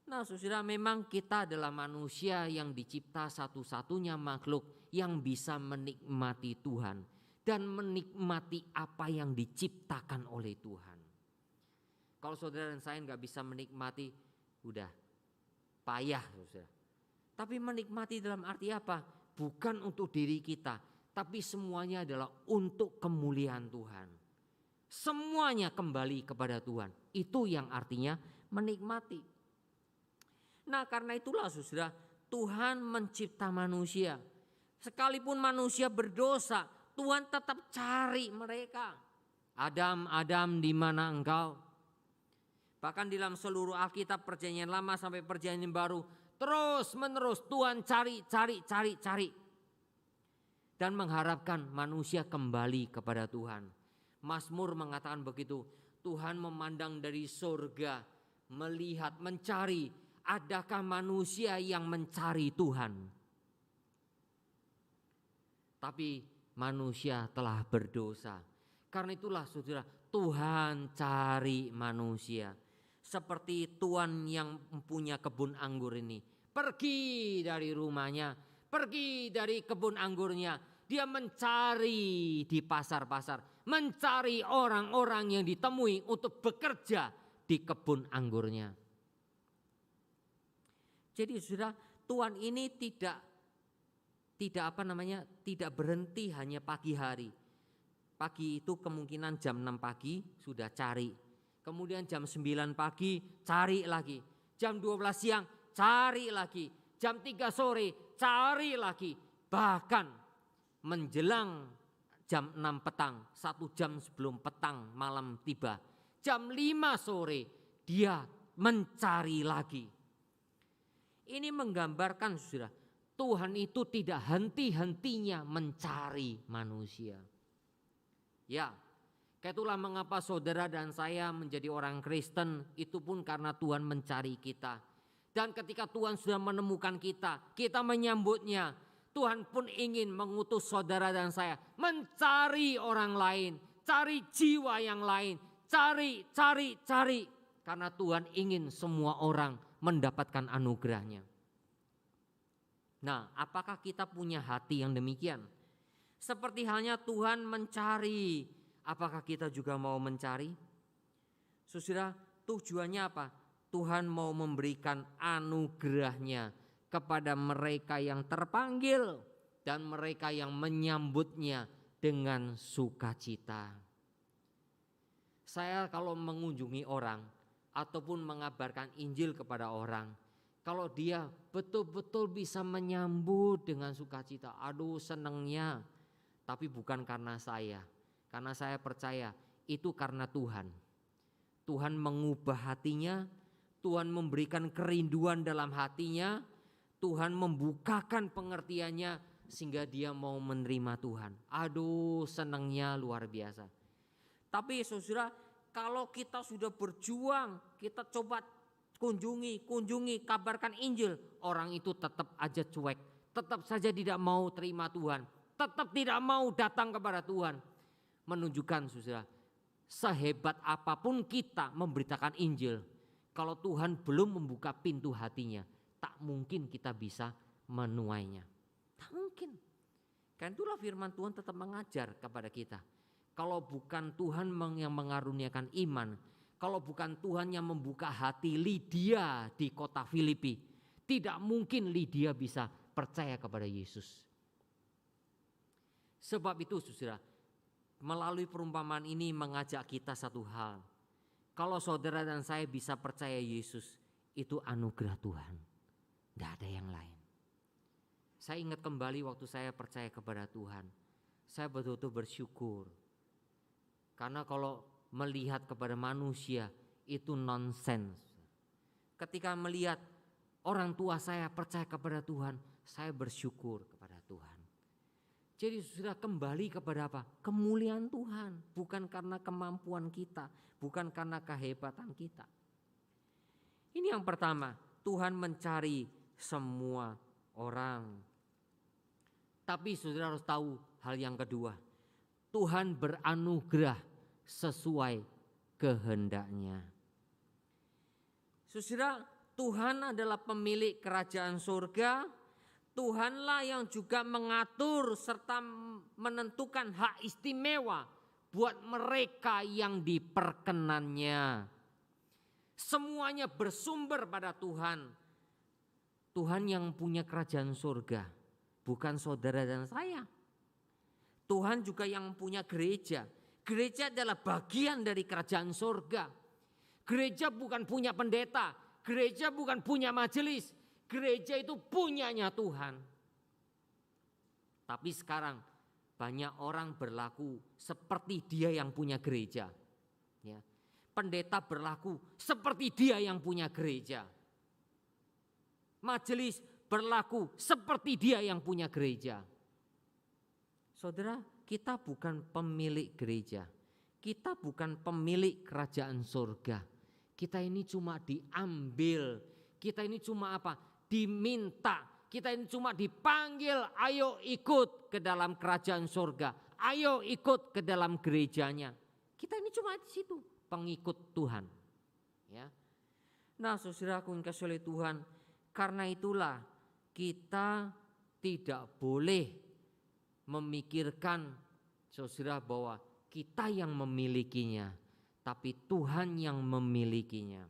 Nah, saudara, memang kita adalah manusia yang dicipta satu-satunya makhluk yang bisa menikmati Tuhan dan menikmati apa yang diciptakan oleh Tuhan. Kalau saudara dan saya nggak bisa menikmati, udah payah, saudara. Tapi menikmati dalam arti apa? Bukan untuk diri kita, tapi semuanya adalah untuk kemuliaan Tuhan. Semuanya kembali kepada Tuhan. Itu yang artinya menikmati. Nah, karena itulah saudara, Tuhan mencipta manusia. Sekalipun manusia berdosa, Tuhan tetap cari mereka. Adam, Adam, di mana engkau? Bahkan di dalam seluruh Alkitab perjanjian lama sampai perjanjian baru, terus menerus Tuhan cari. Dan mengharapkan manusia kembali kepada Tuhan. Mazmur mengatakan begitu. Tuhan memandang dari surga, melihat, mencari. Adakah manusia yang mencari Tuhan? Tapi manusia telah berdosa. Karena itulah saudara, Tuhan cari manusia. Seperti tuan yang mempunyai kebun anggur ini. Pergi dari rumahnya, pergi dari kebun anggurnya. Dia mencari di pasar-pasar, mencari orang-orang yang ditemui untuk bekerja di kebun anggurnya. Jadi saudara, Tuhan ini tidak berhenti hanya pagi hari. Pagi itu kemungkinan jam 6 pagi sudah cari. Kemudian jam 9 pagi cari lagi. Jam 12 siang cari lagi. Jam 3 sore cari lagi. Bahkan menjelang jam 6 petang, 1 jam sebelum petang malam tiba. Jam 5 sore dia mencari lagi. Ini menggambarkan saudara, Tuhan itu tidak henti-hentinya mencari manusia. Ya, itulah mengapa saudara dan saya menjadi orang Kristen, itu pun karena Tuhan mencari kita. Dan ketika Tuhan sudah menemukan kita, kita menyambutnya. Tuhan pun ingin mengutus saudara dan saya mencari orang lain, cari jiwa yang lain, cari. Karena Tuhan ingin semua orang mendapatkan anugerahnya. Nah, apakah kita punya hati yang demikian? Seperti halnya Tuhan mencari, apakah kita juga mau mencari? Saudara, tujuannya apa? Tuhan mau memberikan anugerahnya kepada mereka yang terpanggil dan mereka yang menyambutnya dengan sukacita. Saya kalau mengunjungi orang ataupun mengabarkan Injil kepada orang, kalau dia betul-betul bisa menyambut dengan sukacita, aduh senangnya. Tapi bukan karena saya percaya itu karena Tuhan. Tuhan mengubah hatinya, Tuhan memberikan kerinduan dalam hatinya, Tuhan membukakan pengertiannya sehingga dia mau menerima Tuhan. Aduh senangnya luar biasa. Tapi saudara, kalau kita sudah berjuang, kita coba kunjungi, kabarkan Injil, orang itu tetap aja cuek, tetap saja tidak mau terima Tuhan, tetap tidak mau datang kepada Tuhan. Menunjukkan saudara, sehebat apapun kita memberitakan Injil, kalau Tuhan belum membuka pintu hatinya, tak mungkin kita bisa menuainya. Tak mungkin. Karena itulah firman Tuhan tetap mengajar kepada kita. kalau bukan Tuhan yang mengaruniakan iman, kalau bukan Tuhan yang membuka hati Lydia di kota Filipi, tidak mungkin Lydia bisa percaya kepada Yesus. Sebab itu saudara, melalui perumpamaan ini mengajak kita satu hal. Kalau saudara dan saya bisa percaya Yesus, itu anugerah Tuhan. Tidak ada yang lain. Saya ingat kembali waktu saya percaya kepada Tuhan. Saya betul-betul bersyukur. Karena kalau melihat kepada manusia itu nonsens. Ketika melihat orang tua saya percaya kepada Tuhan, saya bersyukur kepada Tuhan. Jadi sudah kembali kepada apa? Kemuliaan Tuhan, bukan karena kemampuan kita, bukan karena kehebatan kita. Ini yang pertama, Tuhan mencari semua orang. Tapi saudara harus tahu hal yang kedua, Tuhan beranugerah sesuai kehendaknya. Saudara, Tuhan adalah pemilik kerajaan surga. Tuhanlah yang juga mengatur serta menentukan hak istimewa buat mereka yang diperkenannya. Semuanya bersumber pada Tuhan. Tuhan yang punya kerajaan surga, bukan saudara dan saya. Tuhan juga yang punya gereja. Gereja adalah bagian dari kerajaan surga. Gereja bukan punya pendeta, gereja bukan punya majelis. Gereja itu punyanya Tuhan. Tapi sekarang banyak orang berlaku seperti dia yang punya gereja. Ya. Pendeta berlaku seperti dia yang punya gereja. Majelis berlaku seperti dia yang punya gereja. Saudara, kita bukan pemilik gereja. Kita bukan pemilik kerajaan surga. Kita ini cuma diambil. Kita ini cuma apa? Diminta, kita ini cuma dipanggil, ayo ikut ke dalam kerajaan surga, ayo ikut ke dalam gerejanya. Kita ini cuma di situ, pengikut Tuhan. Ya. Nah, saudaraku yang kasih oleh Tuhan, karena itulah kita tidak boleh memikirkan saudara bahwa kita yang memilikinya, tapi Tuhan yang memilikinya.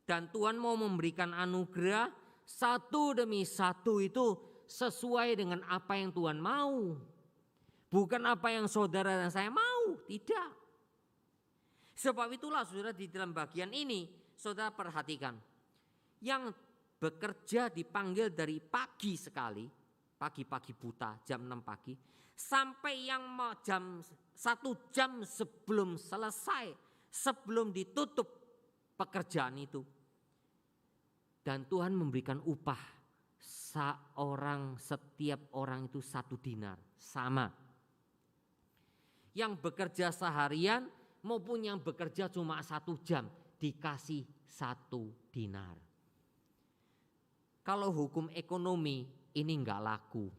Dan Tuhan mau memberikan anugerah satu demi satu itu sesuai dengan apa yang Tuhan mau. Bukan apa yang saudara dan saya mau, tidak. Sebab itulah saudara di dalam bagian ini saudara perhatikan. Yang bekerja dipanggil dari pagi sekali, pagi-pagi buta jam 6 pagi. Sampai yang mau jam 1 jam sebelum selesai, sebelum ditutup pekerjaan itu. Dan Tuhan memberikan upah setiap orang itu 1 dinar, sama. Yang bekerja seharian maupun yang bekerja cuma 1 jam dikasih 1 dinar. Kalau hukum ekonomi ini enggak laku.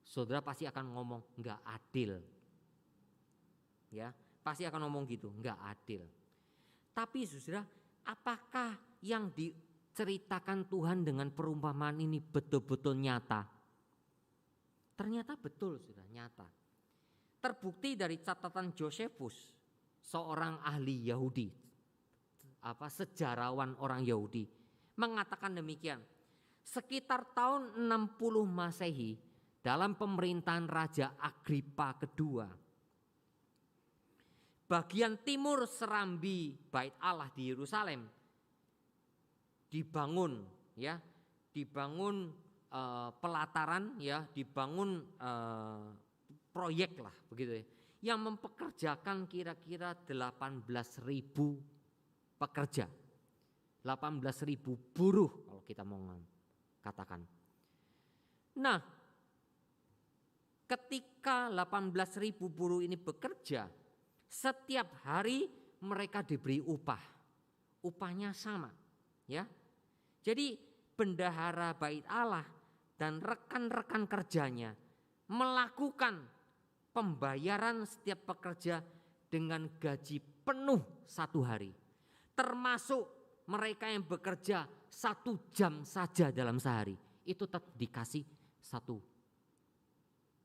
Saudara pasti akan ngomong enggak adil. Ya, pasti akan ngomong gitu, enggak adil. Tapi saudara, apakah yang diceritakan Tuhan dengan perumpamaan ini betul-betul nyata? Ternyata betul saudara, nyata. Terbukti dari catatan Josephus, seorang ahli Yahudi, sejarawan orang Yahudi, mengatakan demikian. Sekitar tahun 60 Masehi dalam pemerintahan Raja Agripa II, bagian timur serambi Bait Allah di Yerusalem dibangun, pelataran, dibangun proyek lah begitu ya, yang mempekerjakan kira-kira 18.000 pekerja, 18.000 buruh kalau kita mau katakan. Nah, ketika 18.000 buruh ini bekerja, setiap hari mereka diberi upah. Upahnya sama, ya. Jadi bendahara Bait Allah dan rekan-rekan kerjanya melakukan pembayaran setiap pekerja dengan gaji penuh 1 hari. Termasuk mereka yang bekerja 1 jam saja dalam sehari, itu tetap dikasih 1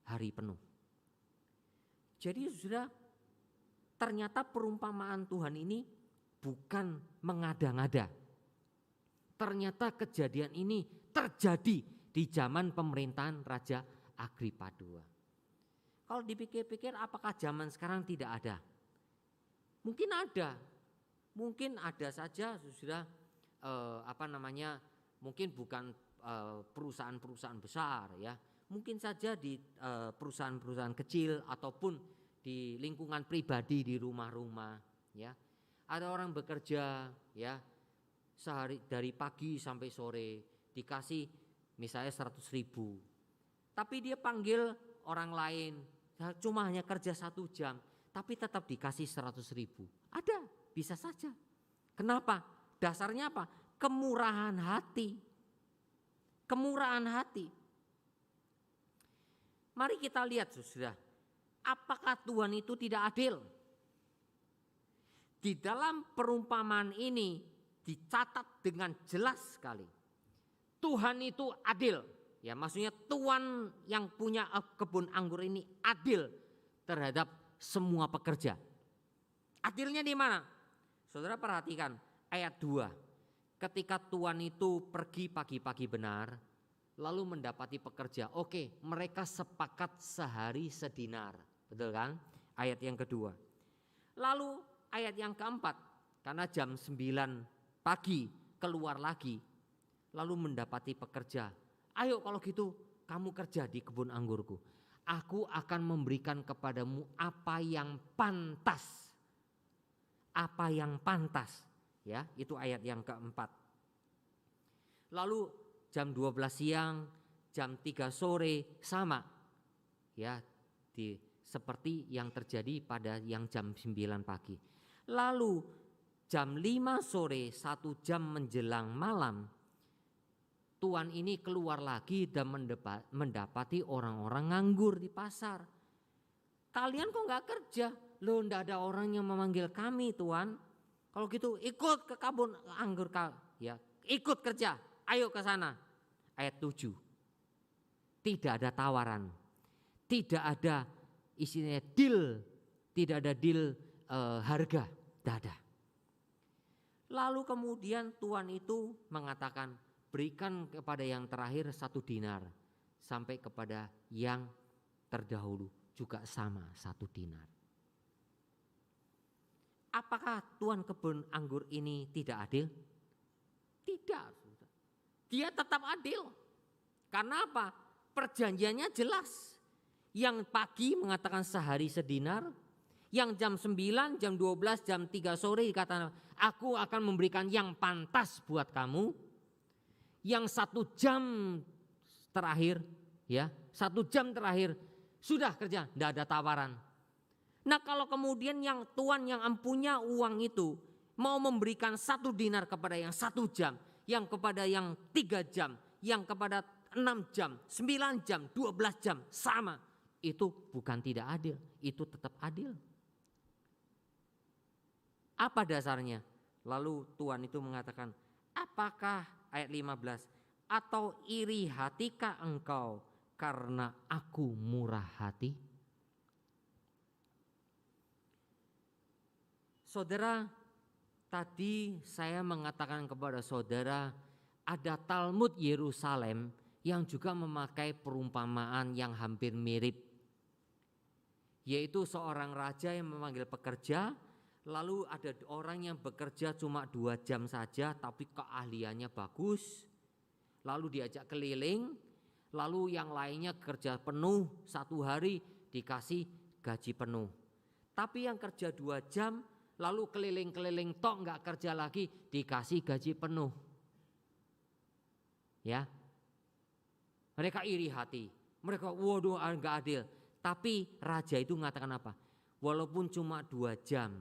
hari penuh. Jadi saudara, ternyata perumpamaan Tuhan ini bukan mengada-ngada. Ternyata kejadian ini terjadi di zaman pemerintahan Raja Agripa II. Kalau dipikir-pikir, apakah zaman sekarang tidak ada? Mungkin ada saja sudah mungkin bukan perusahaan-perusahaan besar ya, mungkin saja di perusahaan-perusahaan kecil ataupun di lingkungan pribadi di rumah-rumah ya. Ada orang bekerja ya sehari dari pagi sampai sore dikasih misalnya 100.000, tapi dia panggil orang lain cuma hanya kerja 1 jam, tapi tetap dikasih 100.000. Ada, bisa saja. Kenapa? Dasarnya apa? Kemurahan hati. Kemurahan hati. Mari kita lihat saudara, apakah Tuhan itu tidak adil? Di dalam perumpamaan ini dicatat dengan jelas sekali. Tuhan itu adil. Ya, maksudnya Tuhan yang punya kebun anggur ini adil terhadap semua pekerja. Adilnya di mana? Saudara perhatikan ayat 2. Ketika Tuhan itu pergi pagi-pagi benar, lalu mendapati pekerja. Oke, mereka sepakat sehari sedinar. Betul kan? Ayat yang kedua. Lalu ayat yang keempat, karena jam 9 pagi keluar lagi, lalu mendapati pekerja. Ayo kalau gitu kamu kerja di kebun anggurku. Aku akan memberikan kepadamu apa yang pantas. Apa yang pantas. Ya, itu ayat yang keempat. Lalu jam 12 siang, jam 3 sore sama. Ya, seperti yang terjadi pada yang jam 9 pagi. Lalu jam 5 sore, 1 jam menjelang malam, tuan ini keluar lagi dan mendapati orang-orang nganggur di pasar. Kalian kok gak kerja? Loh, ndak ada orang yang memanggil kami, Tuan. Kalau gitu ikut ke kebun anggur ya, ikut kerja. Ayo ke sana. Ayat 7. Tidak ada tawaran. Tidak ada isinya deal. Tidak ada deal harga. Tidak ada. Lalu kemudian tuan itu mengatakan, berikan kepada yang terakhir 1 dinar. Sampai kepada yang terdahulu juga sama 1 dinar. Apakah tuan kebun anggur ini tidak adil? Tidak. Dia tetap adil. Karena apa? Perjanjiannya jelas. Yang pagi mengatakan sehari sedinar. Yang jam 9, jam 12, jam 3 sore dikatakan aku akan memberikan yang pantas buat kamu. Yang 1 jam terakhir, ya 1 jam terakhir sudah kerja, tidak ada tawaran. Nah kalau kemudian yang tuan yang punya uang itu mau memberikan 1 dinar kepada yang 1 jam, yang kepada yang 3 jam, yang kepada 6 jam, 9 jam, 12 jam, sama. Itu bukan tidak adil, itu tetap adil. Apa dasarnya? Lalu tuan itu mengatakan, apakah ayat 15, atau iri hatikah engkau karena aku murah hati? Saudara, tadi saya mengatakan kepada saudara ada Talmud Yerusalem yang juga memakai perumpamaan yang hampir mirip. Yaitu seorang raja yang memanggil pekerja, lalu ada orang yang bekerja cuma 2 jam saja tapi keahliannya bagus. Lalu diajak keliling, lalu yang lainnya kerja penuh 1 hari dikasih gaji penuh. Tapi yang kerja 2 jam lalu keliling-keliling tok nggak kerja lagi dikasih gaji penuh. Ya, mereka iri hati, mereka waduh nggak adil. Tapi raja itu mengatakan apa? Walaupun cuma 2 jam,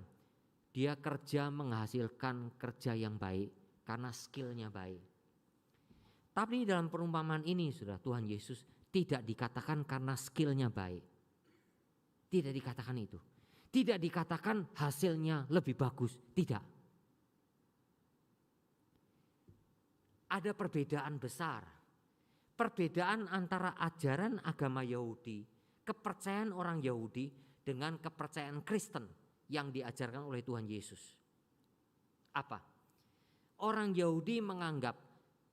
dia kerja menghasilkan kerja yang baik karena skillnya baik. Tapi dalam perumpamaan ini sudah Tuhan Yesus tidak dikatakan karena skillnya baik, tidak dikatakan itu. Tidak dikatakan hasilnya lebih bagus, tidak. Ada perbedaan besar. Perbedaan antara ajaran agama Yahudi, kepercayaan orang Yahudi dengan kepercayaan Kristen yang diajarkan oleh Tuhan Yesus. Apa? Orang Yahudi menganggap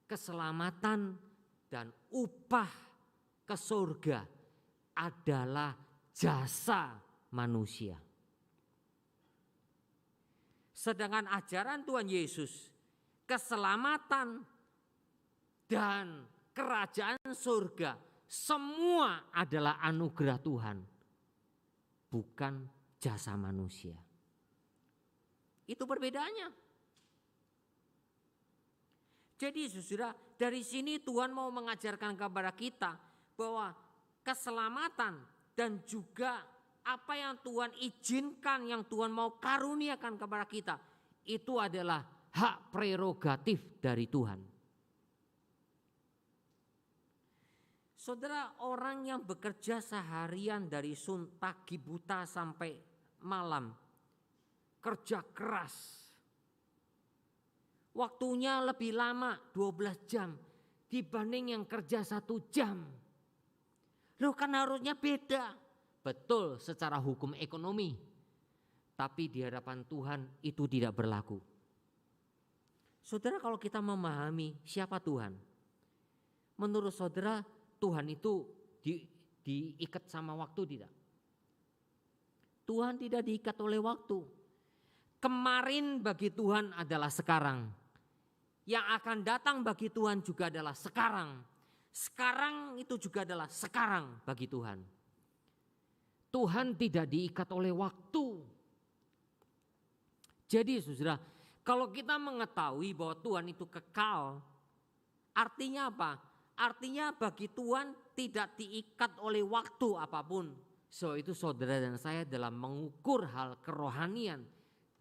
keselamatan dan upah ke surga adalah jasa manusia. Sedangkan ajaran Tuhan Yesus, keselamatan dan kerajaan surga semua adalah anugerah Tuhan, bukan jasa manusia. Itu perbedaannya. Jadi saudara, dari sini Tuhan mau mengajarkan kepada kita bahwa keselamatan dan juga apa yang Tuhan izinkan, yang Tuhan mau karuniakan kepada kita, itu adalah hak prerogatif dari Tuhan. Saudara, orang yang bekerja seharian dari pagi buta sampai malam, kerja keras, waktunya lebih lama 12 jam dibanding yang kerja 1 jam. Loh, kan harusnya beda. Betul secara hukum ekonomi, tapi di hadapan Tuhan itu tidak berlaku. Saudara, kalau kita memahami siapa Tuhan, menurut saudara Tuhan itu diikat sama waktu tidak? Tuhan tidak diikat oleh waktu. Kemarin bagi Tuhan adalah sekarang. Yang akan datang bagi Tuhan juga adalah sekarang. Sekarang itu juga adalah sekarang bagi Tuhan. Tuhan tidak diikat oleh waktu. Jadi saudara, kalau kita mengetahui bahwa Tuhan itu kekal, artinya apa? Artinya bagi Tuhan tidak diikat oleh waktu apapun. So itu saudara dan saya dalam mengukur hal kerohanian,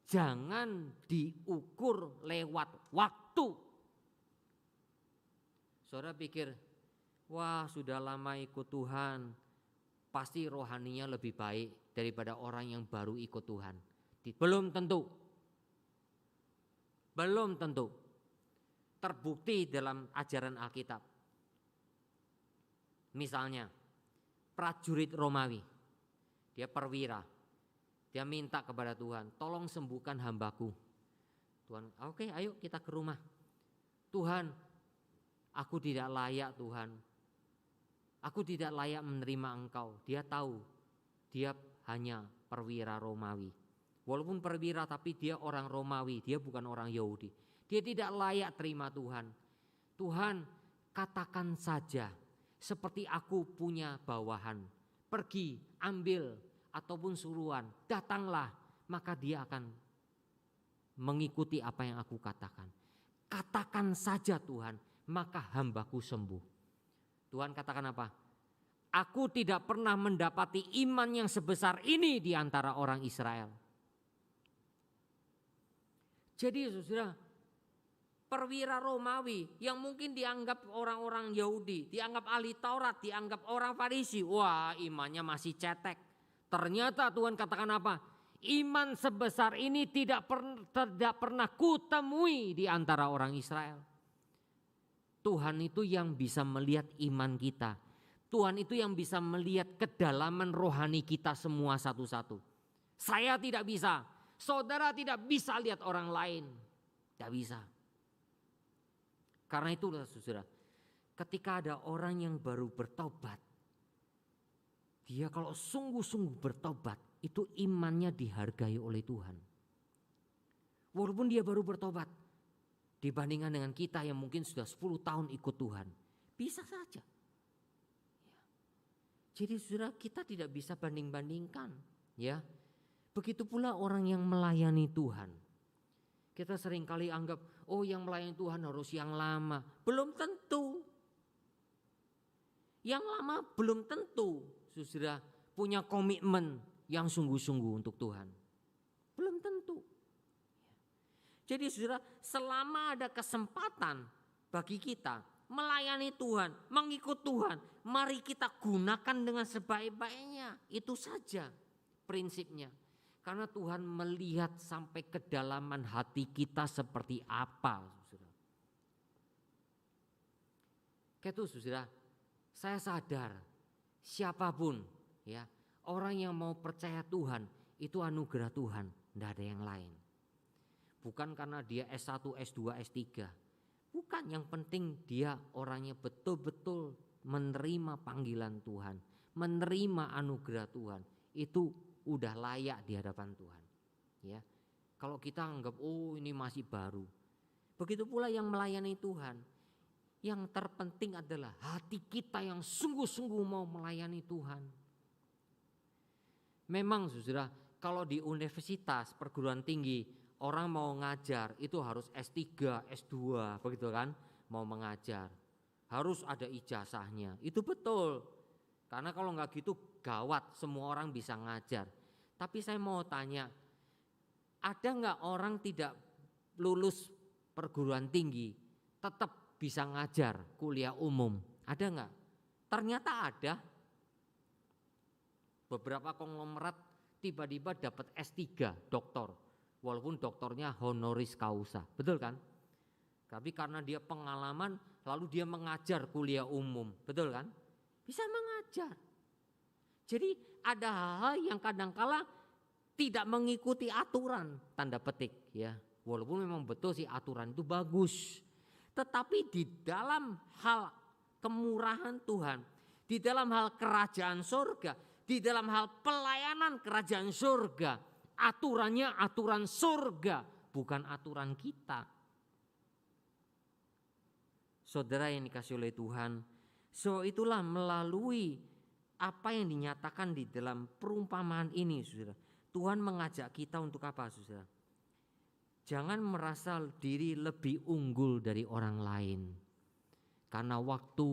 jangan diukur lewat waktu. Saudara pikir, wah sudah lama ikut Tuhan, pasti rohaninya lebih baik daripada orang yang baru ikut Tuhan. Belum tentu. Belum tentu. Terbukti dalam ajaran Alkitab. Misalnya, prajurit Romawi, dia perwira, dia minta kepada Tuhan, tolong sembuhkan hambaku. Tuhan, oke, ayo kita ke rumah. Tuhan, aku tidak layak Tuhan. Aku tidak layak menerima Engkau. Dia tahu, dia hanya perwira Romawi. Walaupun perwira tapi dia orang Romawi, dia bukan orang Yahudi. Dia tidak layak terima Tuhan. Tuhan, katakan saja seperti aku punya bawahan. Pergi, ambil ataupun suruhan, datanglah, maka dia akan mengikuti apa yang aku katakan. Katakan saja Tuhan, maka hambaku sembuh. Tuhan katakan apa? Aku tidak pernah mendapati iman yang sebesar ini di antara orang Israel. Jadi saudara, perwira Romawi yang mungkin dianggap orang-orang Yahudi, dianggap ahli Taurat, dianggap orang Farisi, wah imannya masih cetek. Ternyata Tuhan katakan apa? Iman sebesar ini tidak pernah kutemui di antara orang Israel. Tuhan itu yang bisa melihat iman kita. Tuhan itu yang bisa melihat kedalaman rohani kita semua satu-satu. Saya tidak bisa, saudara tidak bisa lihat orang lain. Tidak bisa. Karena itu saudara, ketika ada orang yang baru bertobat, dia kalau sungguh-sungguh bertobat, itu imannya dihargai oleh Tuhan. Walaupun dia baru bertobat, dibandingkan dengan kita yang mungkin sudah 10 tahun ikut Tuhan, bisa saja. Ya. Jadi saudara, kita tidak bisa banding-bandingkan. Ya. Begitu pula orang yang melayani Tuhan. Kita seringkali anggap, oh yang melayani Tuhan harus yang lama. Belum tentu. Yang lama belum tentu, saudara, punya komitmen yang sungguh-sungguh untuk Tuhan. Belum tentu. Jadi saudara, selama ada kesempatan bagi kita melayani Tuhan, mengikut Tuhan, mari kita gunakan dengan sebaik-baiknya. Itu saja prinsipnya. Karena Tuhan melihat sampai kedalaman hati kita seperti apa, saudara. Kayak itu saudara, saya sadar siapapun ya, Orang yang mau percaya Tuhan itu anugerah Tuhan, tidak ada yang lain. Bukan karena dia S1, S2, S3. Bukan, yang penting dia orangnya betul-betul menerima panggilan Tuhan, menerima anugerah Tuhan. Itu udah layak di hadapan Tuhan. Ya. Kalau kita anggap ini masih baru. Begitu pula yang melayani Tuhan. Yang terpenting adalah hati kita yang sungguh-sungguh mau melayani Tuhan. Memang saudara, kalau di universitas perguruan tinggi orang mau ngajar itu harus S3, S2 begitu kan, mau mengajar. Harus ada ijazahnya, itu betul. Karena kalau nggak gitu gawat, semua orang bisa ngajar. Tapi saya mau tanya, ada nggak orang tidak lulus perguruan tinggi tetap bisa ngajar kuliah umum? Ada nggak? Ternyata ada. Beberapa konglomerat tiba-tiba dapat S3 doktor, walaupun doktornya honoris causa, betul kan? Tapi karena dia pengalaman, lalu dia mengajar kuliah umum, betul kan? Bisa mengajar. Jadi ada hal-hal yang kadangkala tidak mengikuti aturan, tanda petik ya. Walaupun memang betul sih aturan itu bagus. Tetapi di dalam hal kemurahan Tuhan, di dalam hal kerajaan surga, di dalam hal pelayanan kerajaan surga, aturannya aturan surga, bukan aturan kita. Saudara yang dikasihi oleh Tuhan, so itulah melalui apa yang dinyatakan di dalam perumpamaan ini, saudara. Tuhan mengajak kita untuk apa, saudara? Jangan merasa diri lebih unggul dari orang lain. Karena waktu,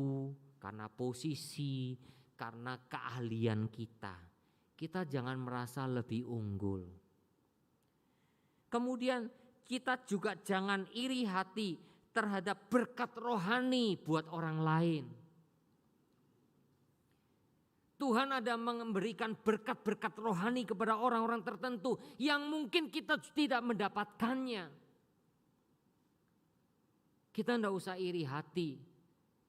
karena posisi, karena keahlian kita. Kita jangan merasa lebih unggul. Kemudian kita juga jangan iri hati terhadap berkat rohani buat orang lain. Tuhan ada memberikan berkat-berkat rohani kepada orang-orang tertentu yang mungkin kita tidak mendapatkannya. Kita tidak usah iri hati.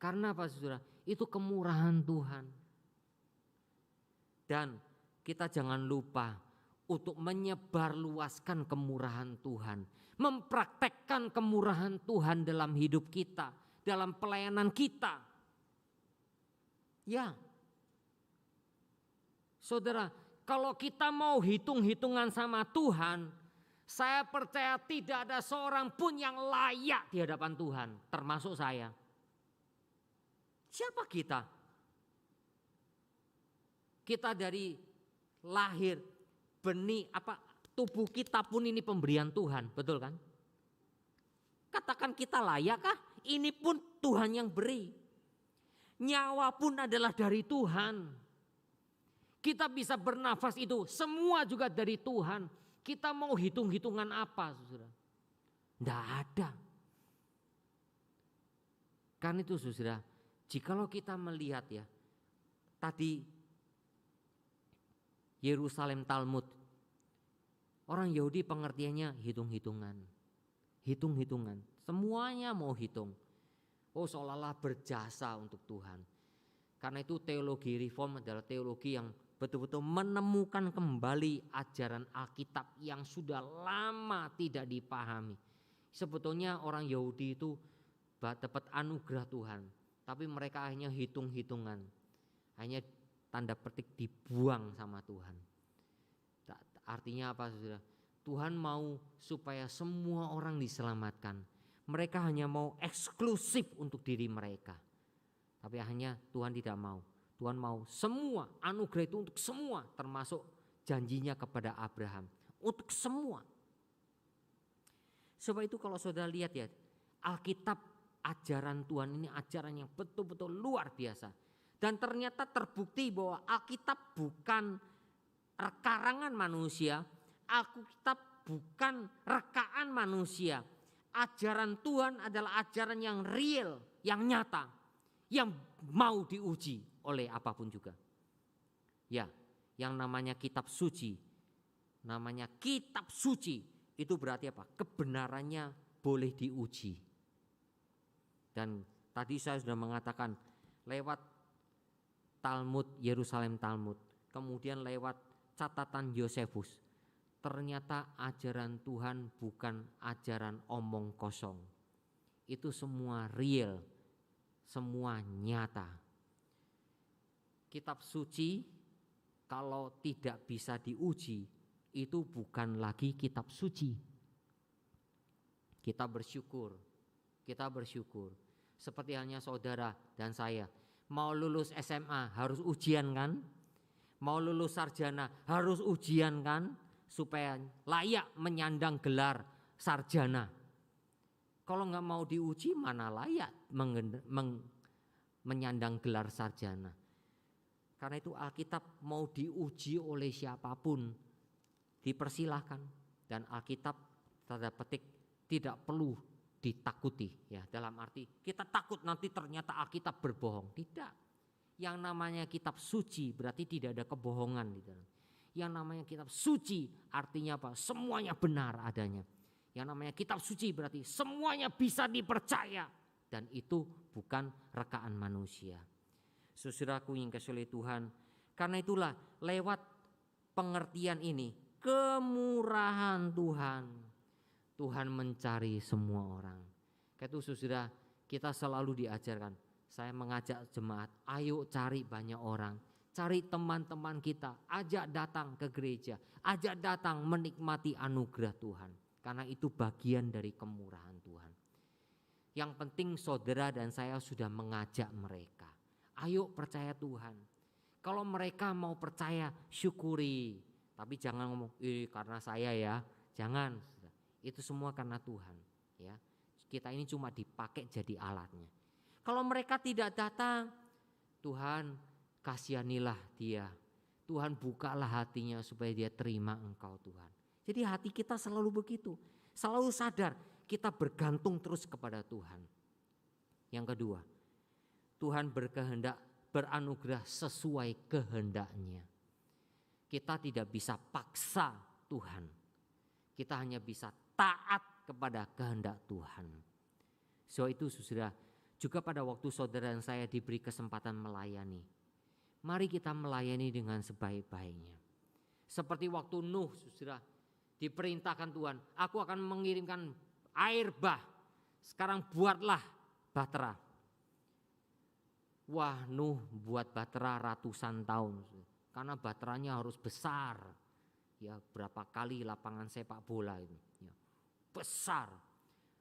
Karena apa, saudara? Itu kemurahan Tuhan. Dan kita jangan lupa untuk menyebarluaskan kemurahan Tuhan. Mempraktekkan kemurahan Tuhan dalam hidup kita, dalam pelayanan kita. Ya. Saudara, kalau kita mau hitung-hitungan sama Tuhan, saya percaya tidak ada seorang pun yang layak di hadapan Tuhan, termasuk saya. Siapa kita? Kita dari lahir, benih, tubuh kita pun ini pemberian Tuhan, betul kan? Katakan kita layakkah? Ini pun Tuhan yang beri. Nyawa pun adalah dari Tuhan. Kita bisa bernafas itu semua juga dari Tuhan. Kita mau hitung-hitungan apa, saudara? Tidak ada. Kan itu, saudara. Jikalau kita melihat ya, tadi Yerusalem Talmud, orang Yahudi pengertiannya hitung-hitungan. Hitung-hitungan, semuanya mau hitung. Oh, seolah-olah berjasa untuk Tuhan. Karena itu teologi reform adalah teologi yang betul-betul menemukan kembali ajaran Alkitab yang sudah lama tidak dipahami. Sebetulnya orang Yahudi itu dapat anugerah Tuhan, tapi mereka hanya hitung-hitungan, hanya tanda petik dibuang sama Tuhan. Artinya apa, saudara? Tuhan mau supaya semua orang diselamatkan. Mereka hanya mau eksklusif untuk diri mereka. Tapi hanya Tuhan tidak mau. Tuhan mau semua, anugerah itu untuk semua, termasuk janjinya kepada Abraham. Untuk semua. Sebab itu kalau saudara lihat ya, Alkitab ajaran Tuhan ini ajaran yang betul-betul luar biasa. Dan ternyata terbukti bahwa Alkitab bukan karangan manusia, Alkitab bukan rekaan manusia. Ajaran Tuhan adalah ajaran yang real, yang nyata, yang mau diuji oleh apapun juga. Ya, yang namanya kitab suci, namanya kitab suci, itu berarti apa? Kebenarannya boleh diuji. Dan tadi saya sudah mengatakan lewat Talmud, Yerusalem Talmud, kemudian lewat catatan Yosefus, ternyata ajaran Tuhan bukan ajaran omong kosong. Itu semua real, semua nyata. Kitab suci kalau tidak bisa diuji, itu bukan lagi kitab suci. Kita bersyukur. Seperti halnya saudara dan saya, mau lulus SMA harus ujian kan? Mau lulus sarjana harus ujian kan? Supaya layak menyandang gelar sarjana. Kalau nggak mau diuji, mana layak menyandang gelar sarjana. Karena itu Alkitab mau diuji oleh siapapun dipersilahkan, dan Alkitab tanda petik tidak perlu ditakuti, ya, dalam arti kita takut nanti ternyata Alkitab berbohong. Tidak. Yang namanya kitab suci berarti tidak ada kebohongan di dalam. Yang namanya kitab suci artinya apa? Semuanya benar adanya. Yang namanya kitab suci berarti semuanya bisa dipercaya, dan itu bukan rekaan manusia. Saudaraku yang kasih oleh Tuhan, karena itulah lewat pengertian ini, kemurahan Tuhan mencari semua orang. Karena itu saudara, kita selalu diajarkan, saya mengajak jemaat, ayo cari banyak orang, cari teman-teman kita, ajak datang ke gereja, ajak datang menikmati anugerah Tuhan. Karena itu bagian dari kemurahan Tuhan. Yang penting saudara dan saya sudah mengajak mereka. Ayo percaya Tuhan. Kalau mereka mau percaya, syukuri. Tapi jangan ngomong, karena saya ya. Jangan. Itu semua karena Tuhan. Ya, kita ini cuma dipakai jadi alatnya. Kalau mereka tidak datang, Tuhan kasihanilah dia. Tuhan bukalah hatinya supaya dia terima Engkau Tuhan. Jadi hati kita selalu begitu. Selalu sadar kita bergantung terus kepada Tuhan. Yang kedua, Tuhan berkehendak beranugerah sesuai kehendaknya. Kita tidak bisa paksa Tuhan. Kita hanya bisa taat kepada kehendak Tuhan. So itu saudara, juga pada waktu saudara dan saya diberi kesempatan melayani, mari kita melayani dengan sebaik-baiknya. Seperti waktu Nuh saudara, diperintahkan Tuhan, aku akan mengirimkan air bah. Sekarang buatlah bahtera. Wah, Nuh buat bahtera ratusan tahun. Karena bahteranya harus besar. Ya, berapa kali lapangan sepak bola itu. Ya, besar.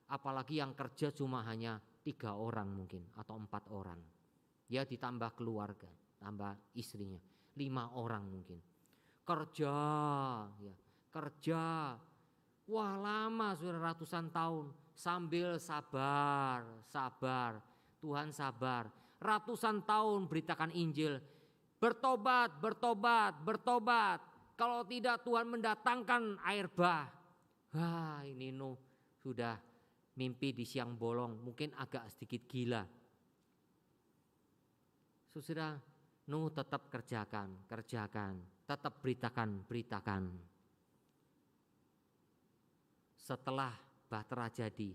Apalagi yang kerja cuma hanya 3 orang mungkin atau 4 orang. Ya, ditambah keluarga, tambah istrinya. 5 orang mungkin. Kerja, ya, kerja. Wah, lama sudah ratusan tahun. Sambil sabar. Tuhan sabar. Ratusan tahun beritakan Injil. Bertobat. Kalau tidak Tuhan mendatangkan air bah. Wah, ini Nuh sudah mimpi di siang bolong. Mungkin agak sedikit gila. Saudara, Nuh tetap kerjakan. Tetap beritakan. Setelah bahtera jadi,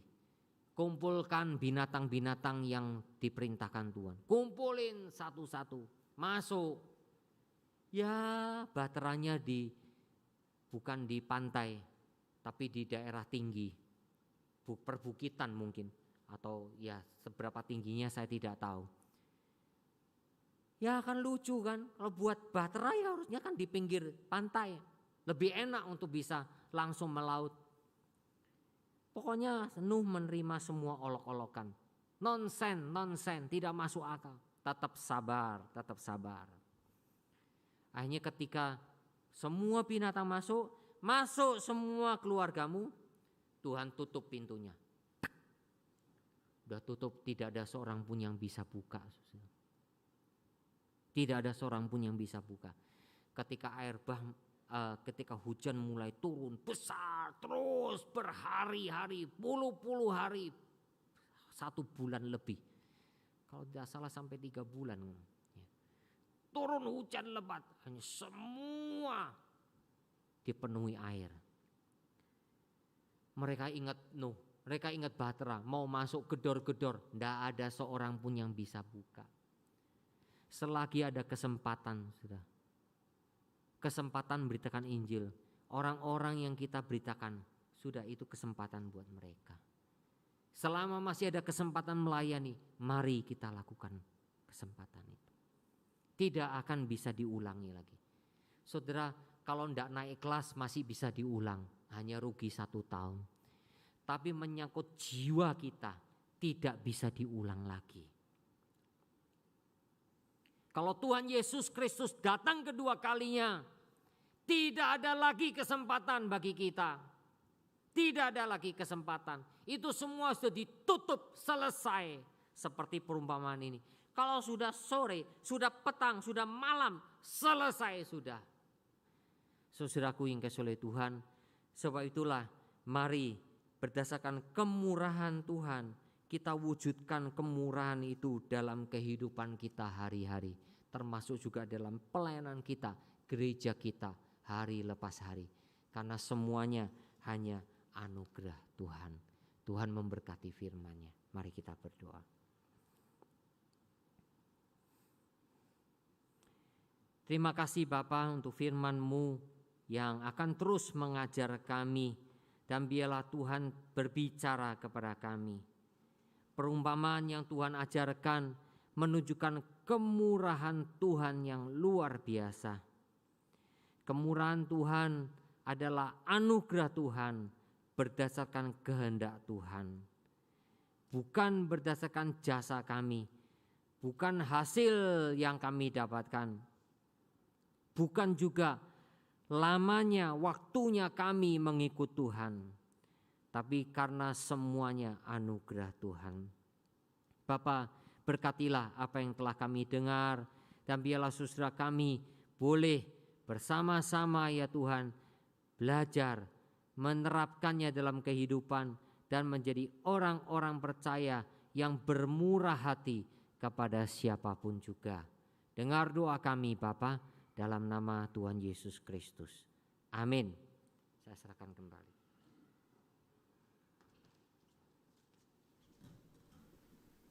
kumpulkan binatang-binatang yang diperintahkan Tuhan. Kumpulin satu-satu, masuk. Ya, bahteranya bukan di pantai, tapi di daerah tinggi, perbukitan mungkin, atau ya seberapa tingginya saya tidak tahu. Ya kan lucu kan, kalau buat bahtera ya harusnya kan di pinggir pantai, lebih enak untuk bisa langsung melaut. Pokoknya Nuh menerima semua olok-olokan. Nonsen, tidak masuk akal. Tetap sabar. Akhirnya ketika semua binatang masuk semua keluargamu, Tuhan tutup pintunya. Udah tutup, tidak ada seorang pun yang bisa buka. Tidak ada seorang pun yang bisa buka. Ketika air bah, ketika hujan mulai turun besar terus berhari-hari, puluh-puluh hari, 1 bulan lebih. Kalau tidak salah sampai 3 bulan. Turun hujan lebat, hanya semua dipenuhi air. Mereka ingat Nuh, mereka ingat bahtera, mau masuk gedor-gedor, tidak ada seorang pun yang bisa buka. Selagi ada kesempatan, sudah kesempatan beritakan Injil. Orang-orang yang kita beritakan, sudah itu kesempatan buat mereka. Selama masih ada kesempatan melayani, mari kita lakukan kesempatan itu. Tidak akan bisa diulangi lagi. Saudara, kalau tidak naik kelas masih bisa diulang, hanya rugi 1 tahun. Tapi menyangkut jiwa kita, tidak bisa diulang lagi. Kalau Tuhan Yesus Kristus datang kedua kalinya, tidak ada lagi kesempatan bagi kita. Tidak ada lagi kesempatan. Itu semua sudah ditutup, selesai. Seperti perumpamaan ini. Kalau sudah sore, sudah petang, sudah malam, selesai sudah. Saudaraku yang kasih oleh Tuhan, sebab itulah mari berdasarkan kemurahan Tuhan, kita wujudkan kemurahan itu dalam kehidupan kita hari-hari. Termasuk juga dalam pelayanan kita, gereja kita hari lepas hari. Karena semuanya hanya anugerah Tuhan. Tuhan memberkati firman-Nya. Mari kita berdoa. Terima kasih Bapa untuk firman-Mu yang akan terus mengajar kami. Dan biarlah Tuhan berbicara kepada kami. Perumpamaan yang Tuhan ajarkan menunjukkan kemurahan Tuhan yang luar biasa. Kemurahan Tuhan adalah anugerah Tuhan berdasarkan kehendak Tuhan. Bukan berdasarkan jasa kami. Bukan hasil yang kami dapatkan. Bukan juga lamanya, waktunya kami mengikut Tuhan. Tapi karena semuanya anugerah Tuhan. Bapa, berkatilah apa yang telah kami dengar. Dan biarlah saudara kami boleh bersama-sama ya Tuhan belajar menerapkannya dalam kehidupan. Dan menjadi orang-orang percaya yang bermurah hati kepada siapapun juga. Dengar doa kami Bapa. Dalam nama Tuhan Yesus Kristus. Amin. Saya serahkan kembali.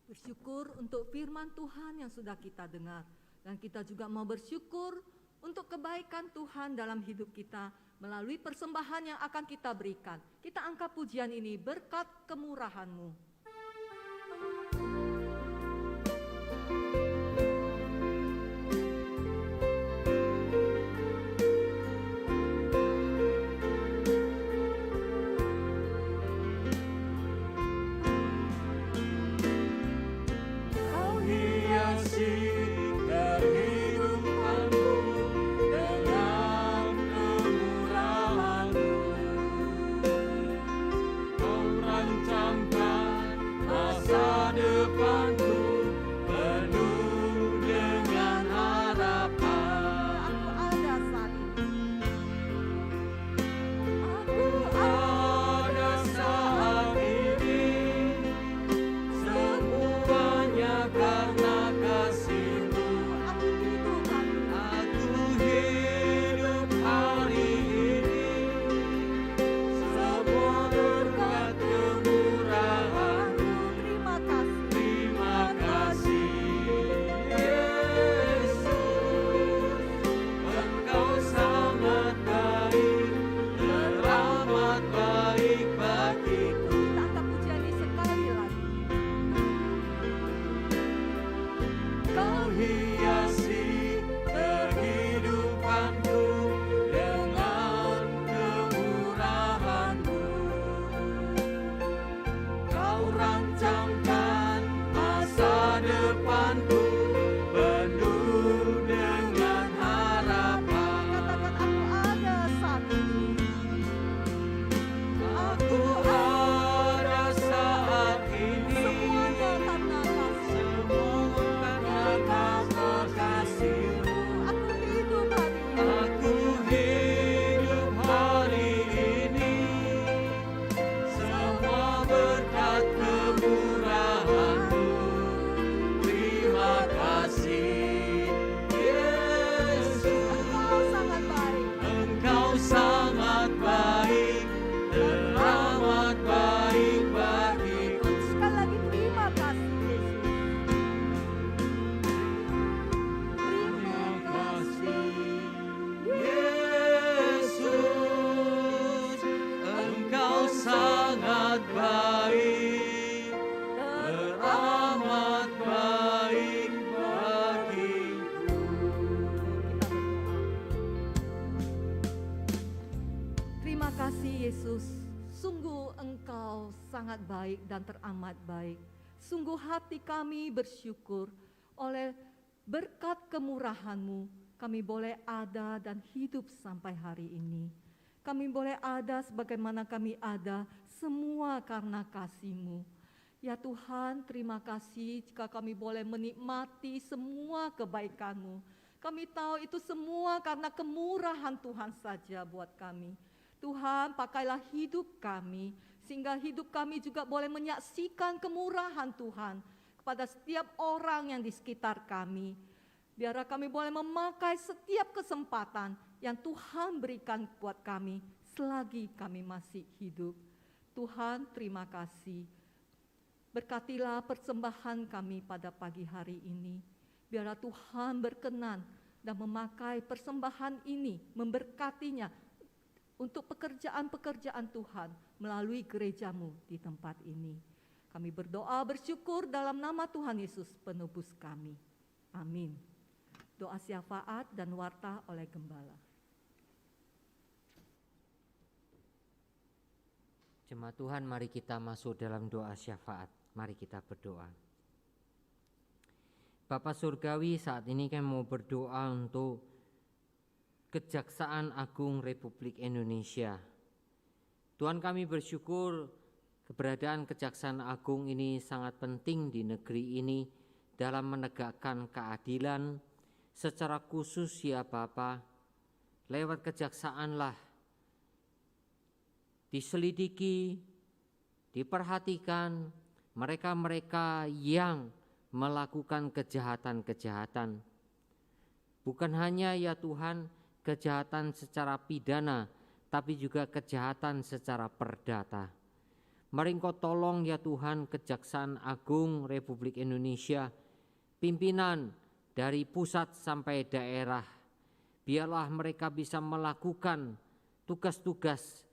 Bersyukur untuk firman Tuhan yang sudah kita dengar. Dan kita juga mau bersyukur untuk kebaikan Tuhan dalam hidup kita melalui persembahan yang akan kita berikan. Kita angkat pujian ini berkat kemurahan-Mu. sangat baik dan teramat baik. Sungguh hati kami bersyukur oleh berkat kemurahan-Mu, kami boleh ada dan hidup sampai hari ini. Kami boleh ada sebagaimana kami ada, semua karena kasih-Mu. Ya Tuhan, terima kasih jika kami boleh menikmati semua kebaikan-Mu. Kami tahu itu semua karena kemurahan Tuhan saja buat kami. Tuhan, pakailah hidup kami, sehingga hidup kami juga boleh menyaksikan kemurahan Tuhan kepada setiap orang yang di sekitar kami. Biarlah kami boleh memakai setiap kesempatan yang Tuhan berikan buat kami selagi kami masih hidup. Tuhan, terima kasih. Berkatilah persembahan kami pada pagi hari ini. Biarlah Tuhan berkenan dan memakai persembahan ini, memberkatinya untuk pekerjaan-pekerjaan Tuhan melalui gereja-Mu di tempat ini. Kami berdoa bersyukur dalam nama Tuhan Yesus penebus kami. Amin. Doa syafaat dan warta oleh Gembala. Jemaat Tuhan, mari kita masuk dalam doa syafaat. Mari kita berdoa. Bapa Surgawi, saat ini kami mau berdoa untuk Kejaksaan Agung Republik Indonesia. Tuhan, kami bersyukur keberadaan Kejaksaan Agung ini sangat penting di negeri ini dalam menegakkan keadilan. Secara khusus ya Bapa, lewat kejaksaanlah diselidiki, diperhatikan mereka-mereka yang melakukan kejahatan-kejahatan. Bukan hanya ya Tuhan kejahatan secara pidana, tapi juga kejahatan secara perdata. Mari Engkau tolong ya Tuhan Kejaksaan Agung Republik Indonesia, pimpinan dari pusat sampai daerah, biarlah mereka bisa melakukan tugas-tugas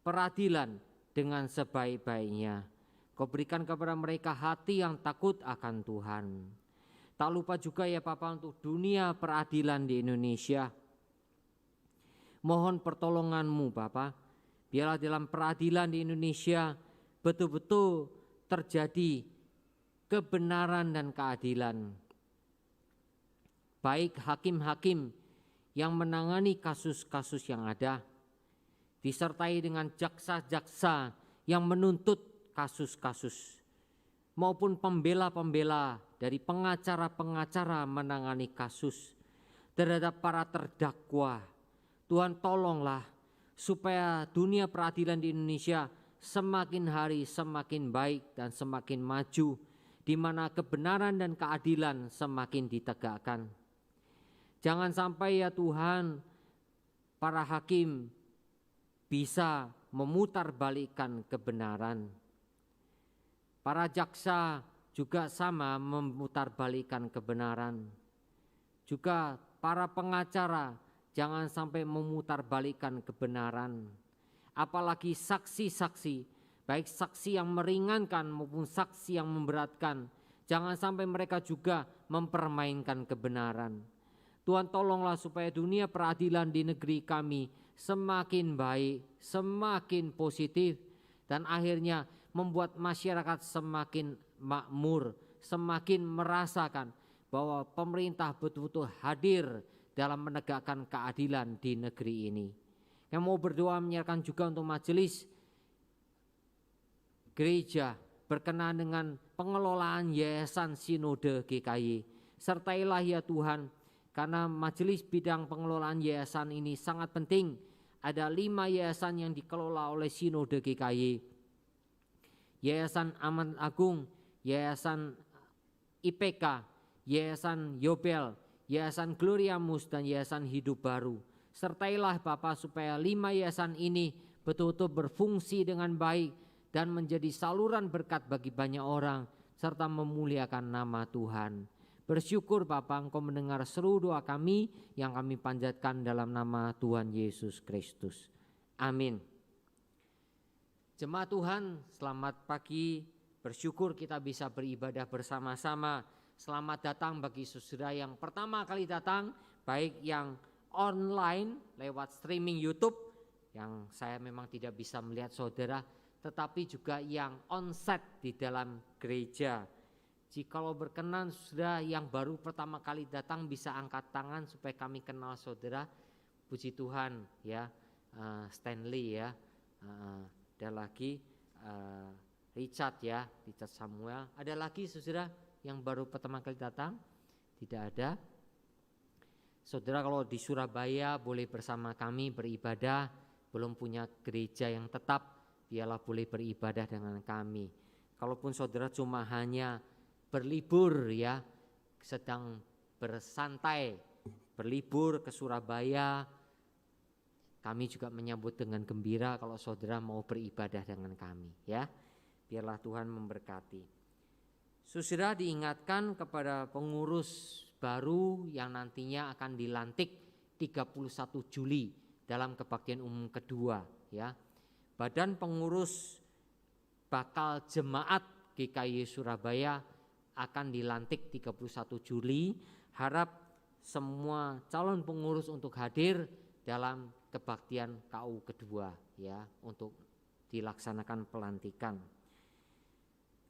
peradilan dengan sebaik-baiknya. Kau berikan kepada mereka hati yang takut akan Tuhan. Tak lupa juga ya Bapa untuk dunia peradilan di Indonesia. Mohon pertolongan-Mu Bapa, biarlah dalam peradilan di Indonesia betul-betul terjadi kebenaran dan keadilan. Baik hakim-hakim yang menangani kasus-kasus yang ada, disertai dengan jaksa-jaksa yang menuntut kasus-kasus, maupun pembela-pembela dari pengacara-pengacara menangani kasus terhadap para terdakwa. Tuhan tolonglah supaya dunia peradilan di Indonesia semakin hari semakin baik dan semakin maju, di mana kebenaran dan keadilan semakin ditegakkan. Jangan sampai ya Tuhan para hakim bisa memutarbalikkan kebenaran. Para jaksa juga sama memutarbalikkan kebenaran. Juga para pengacara jangan sampai memutarbalikkan kebenaran. Apalagi saksi-saksi, baik saksi yang meringankan maupun saksi yang memberatkan, jangan sampai mereka juga mempermainkan kebenaran. Tuhan tolonglah supaya dunia peradilan di negeri kami semakin baik, semakin positif, dan akhirnya membuat masyarakat semakin makmur, semakin merasakan bahwa pemerintah betul-betul hadir dalam menegakkan keadilan di negeri ini. Kami mau berdoa menyerahkan juga untuk majelis gereja berkenaan dengan pengelolaan Yayasan Sinode GKY. Sertailah ya Tuhan, karena majelis bidang pengelolaan yayasan ini sangat penting. Ada 5 yayasan yang dikelola oleh Sinode GKY. Yayasan Amanat Agung, Yayasan IPK, Yayasan Yobel, Yayasan Gloriamus, dan Yayasan Hidup Baru. Sertailah Bapa supaya 5 yayasan ini betul-betul berfungsi dengan baik dan menjadi saluran berkat bagi banyak orang serta memuliakan nama Tuhan. Bersyukur Bapa, Engkau mendengar seru doa kami yang kami panjatkan dalam nama Tuhan Yesus Kristus. Amin. Jemaat Tuhan, selamat pagi. Bersyukur kita bisa beribadah bersama-sama. Selamat datang bagi saudara yang pertama kali datang, baik yang online lewat streaming YouTube, yang saya memang tidak bisa melihat saudara, tetapi juga yang onsite di dalam gereja. Jikalau berkenan saudara yang baru pertama kali datang bisa angkat tangan supaya kami kenal saudara. Puji Tuhan ya, Stanley ya, ada lagi Richard ya, Richard Samuel. Ada lagi saudara yang baru pertama kali datang? Tidak ada. Saudara kalau di Surabaya boleh bersama kami beribadah, belum punya gereja yang tetap, biarlah boleh beribadah dengan kami. Kalaupun saudara cuma hanya berlibur ya, sedang bersantai, berlibur ke Surabaya, kami juga menyambut dengan gembira kalau saudara mau beribadah dengan kami ya. Biarlah Tuhan memberkati. Saudara diingatkan kepada pengurus baru yang nantinya akan dilantik 31 Juli dalam kebaktian umum kedua ya. Badan pengurus bakal jemaat GKI Surabaya akan dilantik 31 Juli. Harap semua calon pengurus untuk hadir dalam kebaktian KU kedua ya, untuk dilaksanakan pelantikan.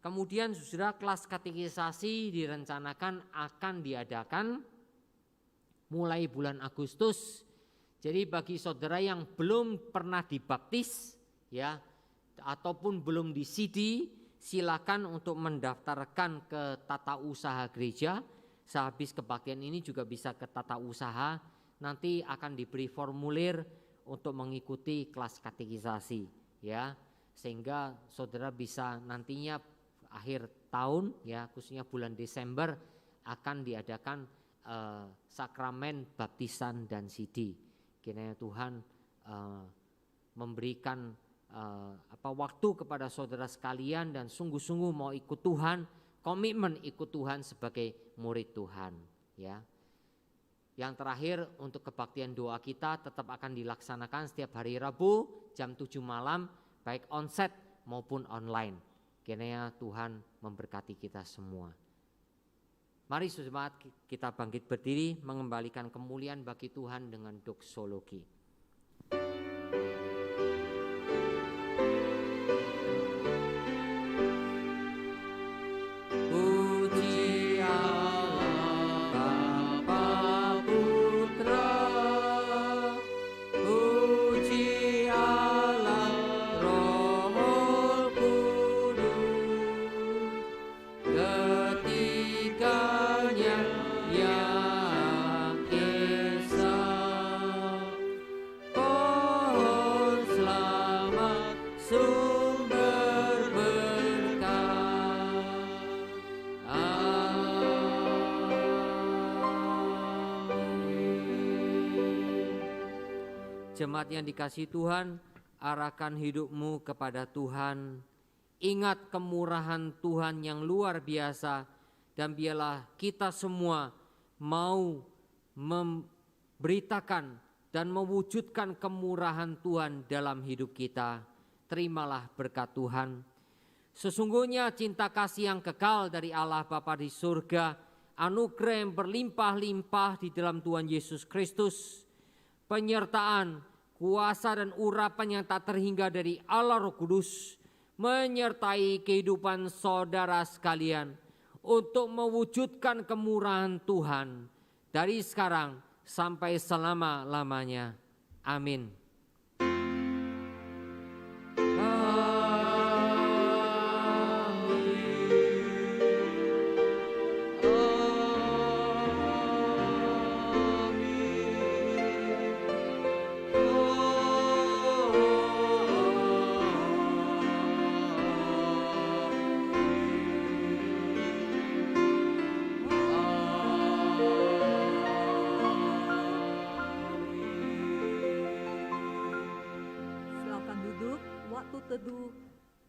Kemudian saudara, kelas katekisasi direncanakan akan diadakan mulai bulan Agustus. Jadi bagi saudara yang belum pernah dibaptis ya, ataupun belum disidi, silakan untuk mendaftarkan ke tata usaha gereja. Sehabis kebaktian ini juga bisa ke tata usaha. Nanti akan diberi formulir untuk mengikuti kelas katekisasi ya, sehingga saudara bisa nantinya akhir tahun ya, khususnya bulan Desember akan diadakan sakramen baptisan dan sidi. Kiranya Tuhan memberikan waktu kepada saudara sekalian dan sungguh-sungguh mau ikut Tuhan, komitmen ikut Tuhan sebagai murid Tuhan ya. Yang terakhir, untuk kebaktian doa kita tetap akan dilaksanakan setiap hari Rabu jam 7 malam, baik onsite maupun online. Kiranya Tuhan memberkati kita semua. Mari jemaat kita bangkit berdiri mengembalikan kemuliaan bagi Tuhan dengan doksologi. Jemaat yang dikasihi Tuhan, arahkan hidupmu kepada Tuhan. Ingat kemurahan Tuhan yang luar biasa, dan biarlah kita semua mau memberitakan dan mewujudkan kemurahan Tuhan dalam hidup kita. Terimalah berkat Tuhan. Sesungguhnya cinta kasih yang kekal dari Allah Bapa di surga, anugerah yang berlimpah-limpah di dalam Tuhan Yesus Kristus, penyertaan, kuasa dan urapan yang tak terhingga dari Allah Roh Kudus menyertai kehidupan saudara sekalian untuk mewujudkan kemurahan Tuhan dari sekarang sampai selama-lamanya. Amin. Teduh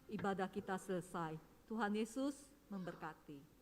ibadah kita selesai. Tuhan Yesus memberkati.